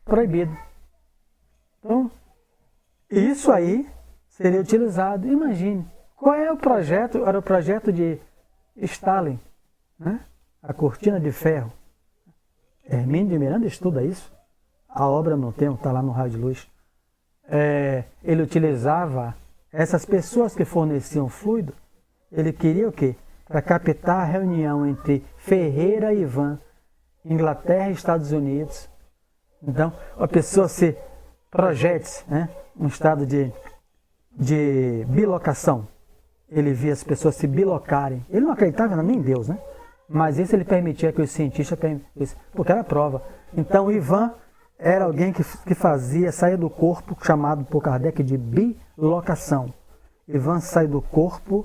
Proibido. Então, isso aí seria utilizado. Imagine, qual é o projeto? Era o projeto de Stalin, né? A cortina de ferro. Hermínio de Miranda estuda isso. A obra no tempo está lá no Raio de Luz. Ele utilizava essas pessoas que forneciam fluido. Ele queria o quê? Para captar a reunião entre Ferreira e Ivan, Inglaterra e Estados Unidos. Então, a pessoa se projete, né? Um estado de bilocação. Ele via as pessoas se bilocarem. Ele não acreditava nem em Deus, né? Mas isso ele permitia que os cientistas, porque era prova. Então, Ivan era alguém que saía do corpo, chamado por Kardec de bilocação. Ivan sai do corpo,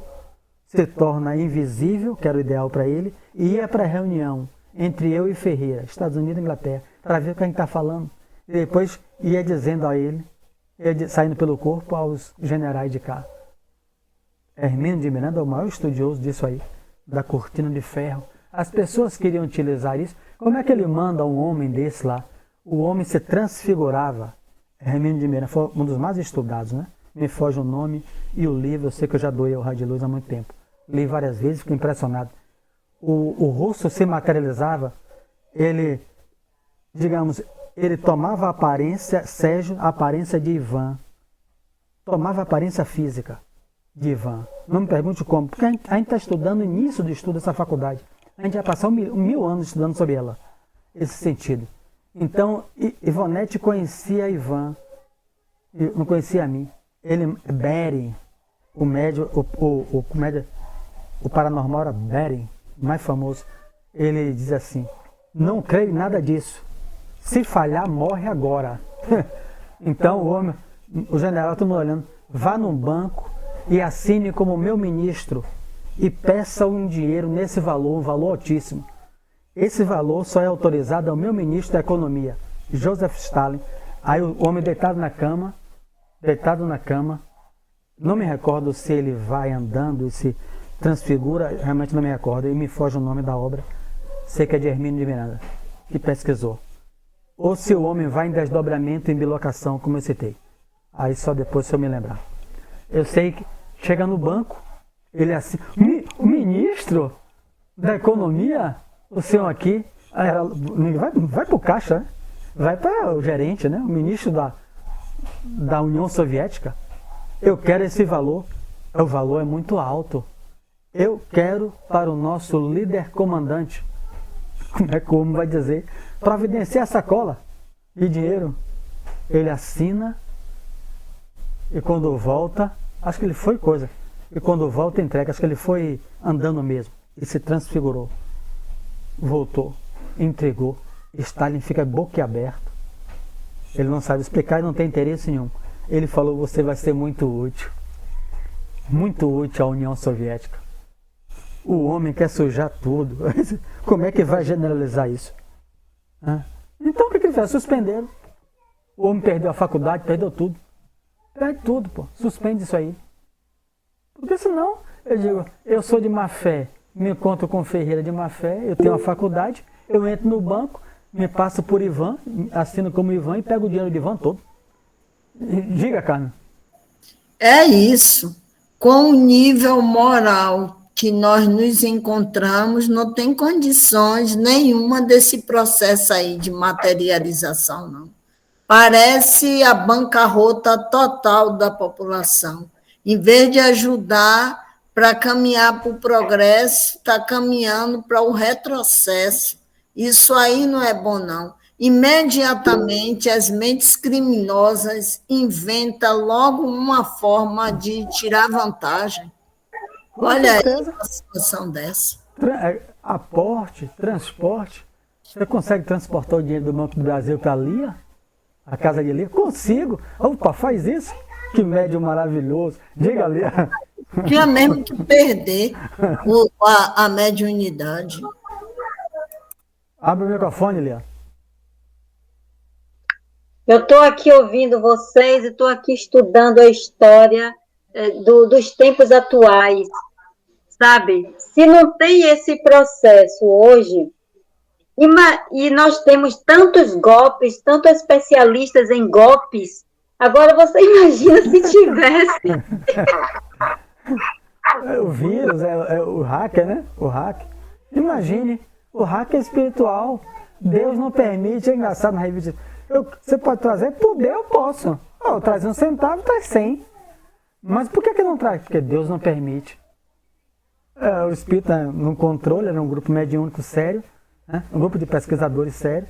se torna invisível, que era o ideal para ele, e ia para a reunião entre eu e Ferreira, Estados Unidos e Inglaterra, para ver o que a gente está falando. E depois ia dizendo a ele, saindo pelo corpo, aos generais de cá. Hermínio de Miranda é o maior estudioso disso aí, da cortina de ferro. As pessoas queriam utilizar isso. Como é que ele manda um homem desse lá? O homem se transfigurava. Hermínio de Miranda foi um dos mais estudados, né? Me foge o nome e o livro, eu sei que eu já doei ao Raio de Luz há muito tempo. Li várias vezes, fiquei impressionado. O rosto se materializava, ele tomava a aparência, Sérgio, a aparência de Ivan. Tomava a aparência física de Ivan. Não me pergunte como, porque a gente está estudando o início do estudo dessa faculdade. A gente vai passar 1000 anos estudando sobre ela, esse sentido. Então, Ivonete conhecia Ivan, não conhecia a mim. Beren, o médium, o paranormal era Beren, mais famoso. Ele diz assim: não creio em nada disso. Se falhar, morre agora. Então o general, todo mundo olhando, vá num banco e assine como meu ministro e peça um dinheiro nesse valor, um valor altíssimo. Esse valor só é autorizado ao meu ministro da Economia, Joseph Stalin. Aí o homem deitado na cama, não me recordo se ele vai andando e se transfigura, realmente não me recordo, e me foge o nome da obra, sei que é de Hermínio de Miranda, que pesquisou. Ou se o homem vai em desdobramento, em bilocação, como eu citei. Aí só depois se eu me lembrar. Eu sei que chega no banco, ele é assim, o ministro da Economia, o senhor aqui, vai para o caixa, né? Vai para o gerente, né? O ministro da União Soviética. Eu quero esse valor. O valor é muito alto. Eu quero para o nosso líder comandante. Como vai dizer? Providenciar a sacola de dinheiro. Ele assina e quando volta, acho que ele foi coisa. E quando volta, entrega. Acho que ele foi andando mesmo e se transfigurou. Voltou, entregou. Stalin fica boquiaberto. Ele não sabe explicar e não tem interesse nenhum. Ele falou: você vai ser muito útil à União Soviética. O homem quer sujar tudo. Como é que vai generalizar isso? Então o que ele fez? Suspenderam. O homem perdeu a faculdade, perdeu tudo. Perde tudo, pô. Suspende isso aí. Porque senão, eu digo, eu sou de má fé, me encontro com Ferreira de má fé, eu tenho uma faculdade, eu entro no banco, me passo por Ivan, assino como Ivan e pego o dinheiro de Ivan todo. Diga, Carmen. É isso. Com o nível moral que nós nos encontramos, não tem condições nenhuma desse processo aí de materialização, não. Parece a bancarrota total da população. Em vez de ajudar para caminhar para o progresso, está caminhando para o retrocesso. Isso aí não é bom, não. Imediatamente, as mentes criminosas inventam logo uma forma de tirar vantagem. Olha aí uma situação dessa. Aporte, transporte. Você consegue transportar o dinheiro do Banco do Brasil para a Lia? A casa de Lia? Consigo. Opa, faz isso. Que médium maravilhoso. Diga, Lia. Tinha mesmo que perder a mediunidade. Abre o microfone, Lia. Eu estou aqui ouvindo vocês e estou aqui estudando a história dos tempos atuais, sabe? Se não tem esse processo hoje, e nós temos tantos golpes, tantos especialistas em golpes, Agora você imagina se tivesse. O vírus, é o hacker, né? O hacker. Imagine, o hacker espiritual. Deus não permite, é engraçado na revista. Você pode trazer tudo, eu posso. Eu trazer um centavo, traz 100. Mas por que não traz? Porque Deus não permite. O espírito no controle, era um grupo mediúnico sério, né? Um grupo de pesquisadores sério.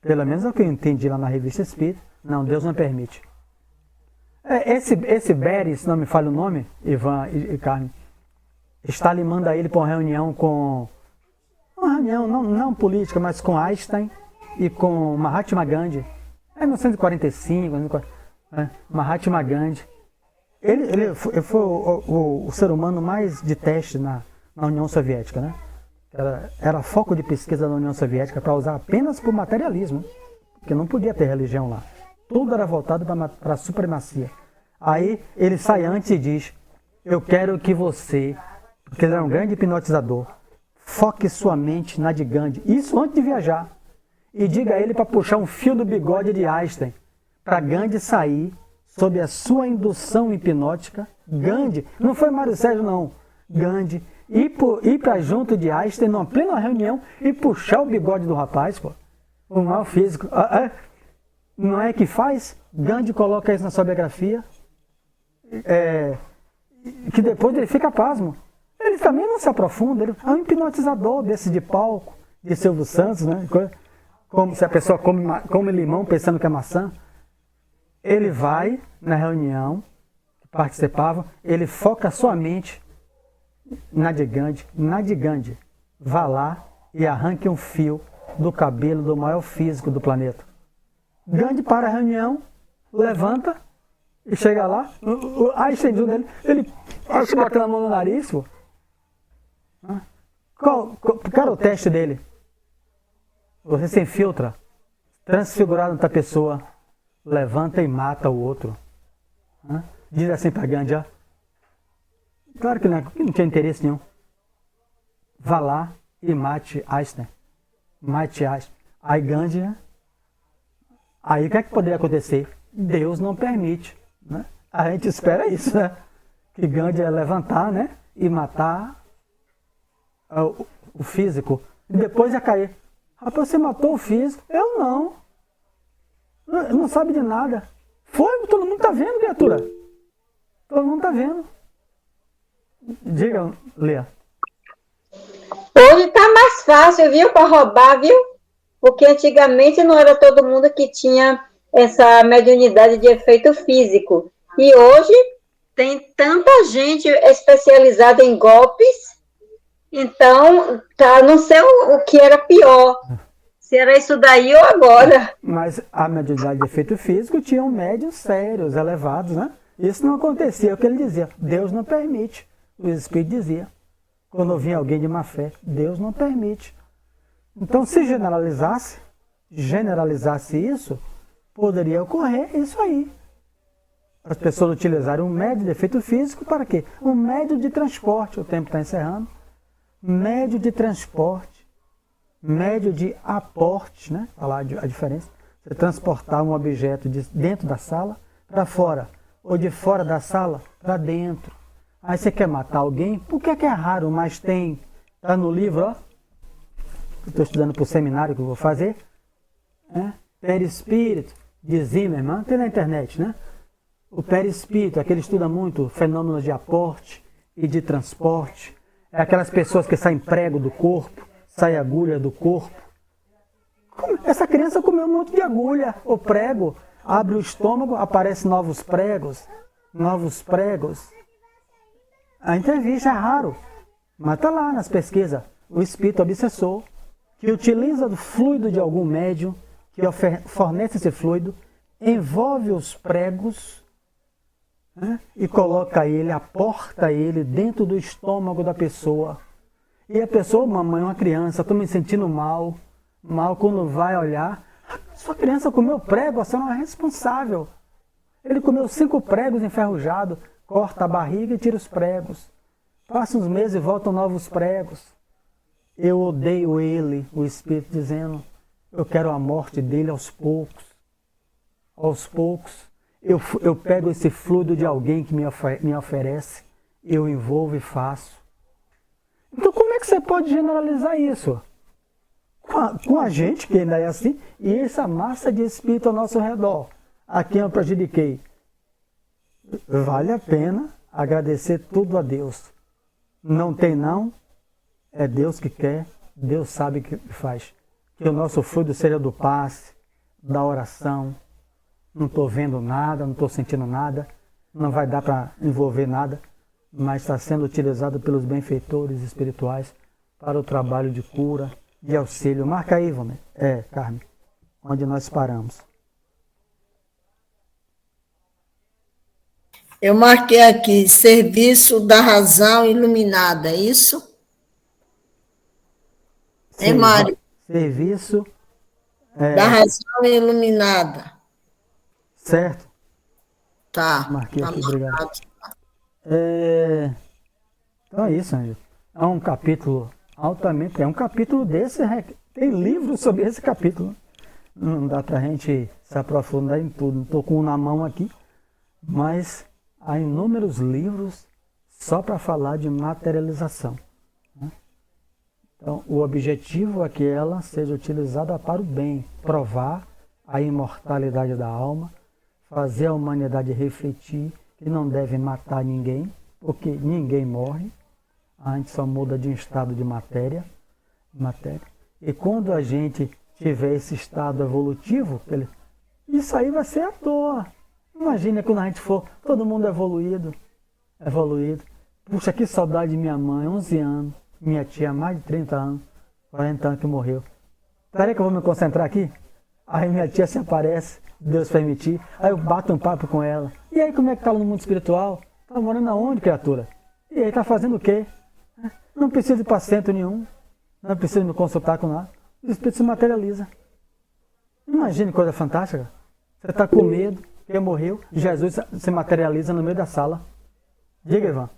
Pelo menos é o que eu entendi lá na revista Espírita. Não, Deus não permite. Esse Bery, se não me falha o nome, Ivan e Carmen, Stalin manda ele para uma reunião com... Uma reunião não política, mas com Einstein e com Mahatma Gandhi. É 1945, Mahatma Gandhi. Ele foi o ser humano mais de teste na União Soviética, né? Era foco de pesquisa da União Soviética para usar apenas para o materialismo, porque não podia ter religião lá. Tudo era voltado para a supremacia. Aí ele sai antes e diz: eu quero que você, porque ele era um grande hipnotizador, foque sua mente na de Gandhi, isso antes de viajar, e diga a ele para puxar um fio do bigode de Einstein, para Gandhi sair sob a sua indução hipnótica. Gandhi, não foi Mário Sérgio não, Gandhi, ir para junto de Einstein numa plena reunião e puxar o bigode do rapaz, pô. O mal físico. Não é que faz? Gandhi coloca isso na sua biografia. Que depois ele fica pasmo. Ele também não se aprofunda. Ele é um hipnotizador desse de palco, de Silvio Santos, né? Como se a pessoa come limão pensando que é maçã. Ele vai na reunião que participava, ele foca sua mente na de Gandhi. Vá lá e arranque um fio do cabelo do maior físico do planeta. Gandhi para a reunião, levanta e chega lá. Einstein dele, ele bota a mão no nariz. Pô. Qual era o teste dele? Você se infiltra, transfigurado outra pessoa, levanta e mata o outro. Diz assim para Gandhi, ó. Claro que não tinha interesse nenhum. Vá lá e mate Einstein. Mate Einstein. Aí Gandhi, né? Aí o que é que poderia acontecer? Deus não permite, né? A gente espera isso, né? Que Gandhi ia levantar, né? E matar o físico. E depois ia cair. Rapaz, você matou o físico? Eu não. Não sabe de nada. Foi, todo mundo tá vendo, criatura. Todo mundo tá vendo. Diga, Lea. Hoje tá mais fácil, viu, para roubar, viu? Porque antigamente não era todo mundo que tinha essa mediunidade de efeito físico. E hoje tem tanta gente especializada em golpes, então tá, não sei o que era pior. Se era isso daí ou agora. Mas a mediunidade de efeito físico tinham médios sérios, elevados, né? Isso não acontecia, é o que ele dizia. Deus não permite. O Espírito dizia. Quando vinha alguém de má fé, Deus não permite. Então, se generalizasse isso, poderia ocorrer isso aí. As pessoas utilizarem um médio de efeito físico para quê? Um médio de transporte, o tempo está encerrando. Médio de transporte, médio de aporte, né? Falar a diferença. Você transportar um objeto de dentro da sala para fora, ou de fora da sala para dentro. Aí você quer matar alguém, por que é raro, mas tem, está no livro, ó. Estou estudando para o seminário que eu vou fazer, né? Perispírito, de Zimmermann, tem na internet, né? O perispírito, aquele estuda muito fenômenos de aporte e de transporte. É aquelas pessoas que saem prego do corpo, sai agulha do corpo. Essa criança comeu um monte de agulha, ou prego, abre o estômago, aparecem novos pregos. A entrevista é raro, mas está lá nas pesquisas. O espírito obsessor, que utiliza do fluido de algum médium, que fornece esse fluido, envolve os pregos, né, e coloca ele, aporta ele dentro do estômago da pessoa. E a pessoa, mamãe, uma criança, estou me sentindo mal quando vai olhar, sua criança comeu prego, você não é responsável. Ele comeu 5 pregos enferrujados, corta a barriga e tira os pregos. Passa uns meses e voltam novos pregos. Eu odeio ele, o Espírito dizendo, eu quero a morte dele aos poucos. Aos poucos. eu pego esse fluido de alguém que me oferece, eu envolvo e faço. Então como é que você pode generalizar isso? Com a gente, que ainda é assim, e essa massa de espírito ao nosso redor, a quem eu prejudiquei. Vale a pena agradecer tudo a Deus. Não tem não, é Deus que quer, Deus sabe o que faz. Que o nosso fluido seja do passe, da oração. Não estou vendo nada, não estou sentindo nada, não vai dar para envolver nada, mas está sendo utilizado pelos benfeitores espirituais para o trabalho de cura, de auxílio. Marca aí, Ivone. Carmen, onde nós paramos. Eu marquei aqui, serviço da razão iluminada, é isso? É, Mário? Serviço da razão iluminada. Certo? Tá. Marquei tá aqui, marcado. obrigado. Então é isso, Ângelo. É um capítulo altamente. É um capítulo desse. Tem livros sobre esse capítulo. Não dá pra gente se aprofundar em tudo. Não estou com um na mão aqui. Mas há inúmeros livros só para falar de materialização. Né? Então, o objetivo é que ela seja utilizada para o bem, provar a imortalidade da alma, fazer a humanidade refletir que não deve matar ninguém, porque ninguém morre, a gente só muda de um estado de matéria. E quando a gente tiver esse estado evolutivo, isso aí vai ser à toa. Imagina quando a gente for todo mundo evoluído. Puxa, que saudade de minha mãe, 11 anos, minha tia, mais de 30 anos, 40 anos que morreu. Peraí que eu vou me concentrar aqui. Aí minha tia se aparece, Deus permitir, aí eu bato um papo com ela. E aí como é que tá no mundo espiritual? Tá morando aonde, criatura? E aí tá fazendo o quê? Não precisa de paciente nenhum, não precisa me consultar com nada. O espírito se materializa. Imagine coisa fantástica. Você está com medo, ele morreu, Jesus se materializa no meio da sala. Diga, Ivan.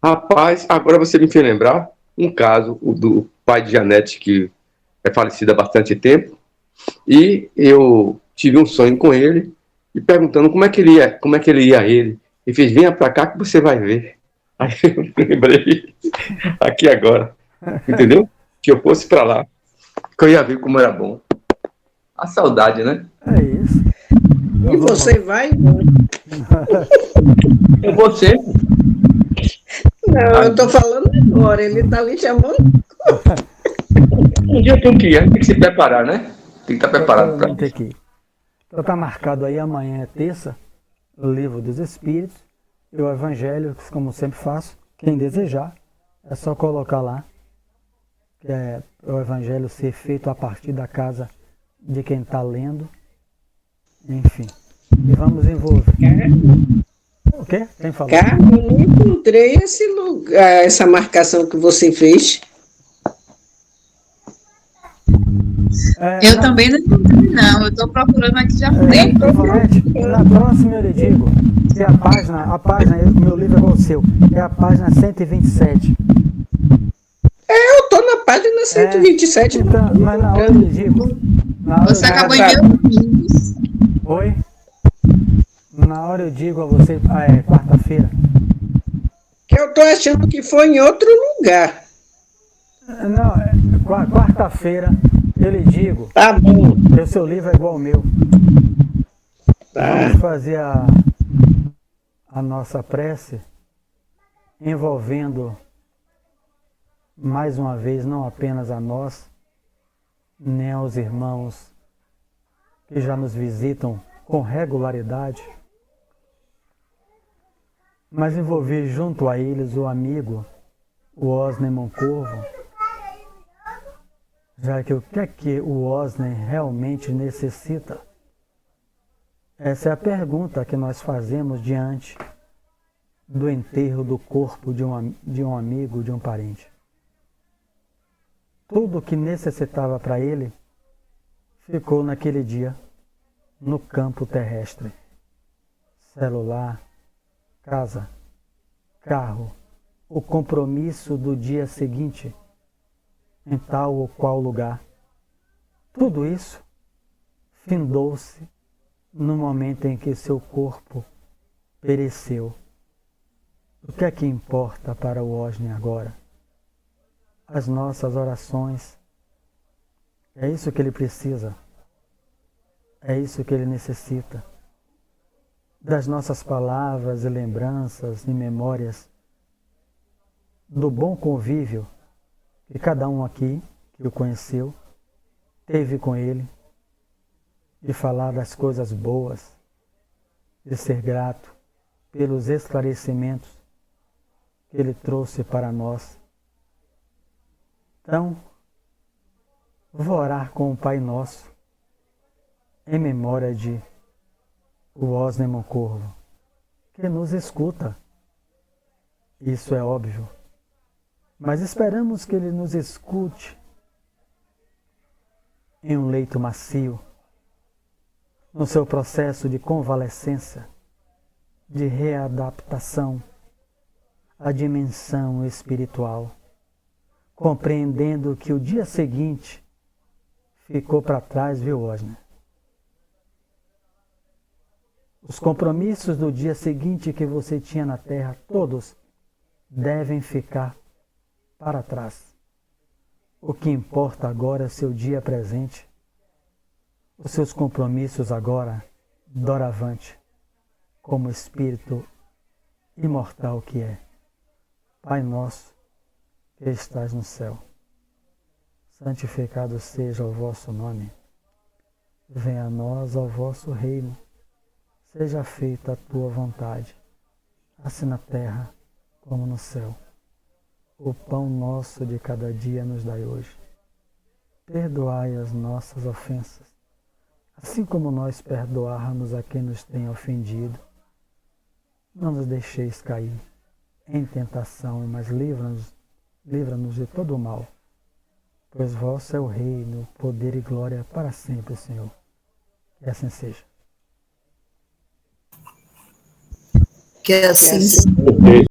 Rapaz, agora você me fez lembrar um caso, o do pai de Janete, que é falecido há bastante tempo, e eu tive um sonho com ele, e perguntando como é que ele ia a ele. Ele fez, venha pra cá que você vai ver. Aí eu lembrei, aqui agora, entendeu? Que eu fosse pra lá, que eu ia ver como era bom. A saudade, né? É isso. E você vai? Eu vou sempre. Não, eu estou falando agora, ele está ali chamando. Um dia tem que ir, a gente tem que se preparar, né? Tem que estar preparado para isso. Aqui. Então está marcado aí, amanhã é terça, o Livro dos Espíritos e o Evangelho, como sempre faço. Quem desejar, é só colocar lá, que é o Evangelho ser feito a partir da casa de quem está lendo. Enfim. E vamos envolver. O quê? Quem falou? Carmen, eu não encontrei esse lugar, essa marcação que você fez. Eu também não encontrei, não. Eu estou procurando aqui já tem. Na próxima eu lhe digo que a página, o meu livro é igual o seu, é a página 127. Eu estou na página 127. Então, mas na hora eu lhe digo. Você acabou enviando vídeos. Oi? Na hora eu digo a você, quarta-feira. Que eu estou achando que foi em outro lugar. Não, quarta-feira eu lhe digo. Tá bom. O seu livro é igual ao meu. Tá. Vamos fazer a nossa prece envolvendo mais uma vez não apenas a nós, nem aos irmãos que já nos visitam com regularidade, mas envolver junto a eles o amigo, o Osney Moncorvo, já que o que é que o Osney realmente necessita? Essa é a pergunta que nós fazemos diante do enterro do corpo de um amigo, de um parente. Tudo o que necessitava para ele ficou naquele dia no campo terrestre. Celular, casa, carro, o compromisso do dia seguinte, em tal ou qual lugar. Tudo isso findou-se no momento em que seu corpo pereceu. O que é que importa para o Osni agora? As nossas orações. É isso que ele precisa. É isso que ele necessita. Das nossas palavras e lembranças e memórias, do bom convívio que cada um aqui que o conheceu teve com ele, de falar das coisas boas, de ser grato pelos esclarecimentos que ele trouxe para nós. Então, vou orar com o Pai Nosso, em memória de o Osni Moncorvo, que nos escuta. Isso é óbvio. Mas esperamos que ele nos escute em um leito macio, no seu processo de convalescência, de readaptação à dimensão espiritual, compreendendo que o dia seguinte ficou para trás, viu, Osni? Os compromissos do dia seguinte que você tinha na Terra, todos devem ficar para trás. O que importa agora é o seu dia presente, os seus compromissos agora, doravante, como espírito imortal que é. Pai nosso, que estás no céu, santificado seja o vosso nome. Venha a nós o vosso reino. Seja feita a tua vontade, assim na terra como no céu. O pão nosso de cada dia nos dai hoje. Perdoai as nossas ofensas, assim como nós perdoarmos a quem nos tem ofendido. Não nos deixeis cair em tentação, mas livra-nos de todo o mal. Pois vosso é o reino, o poder e glória para sempre, Senhor. Que assim seja. Que assim seja.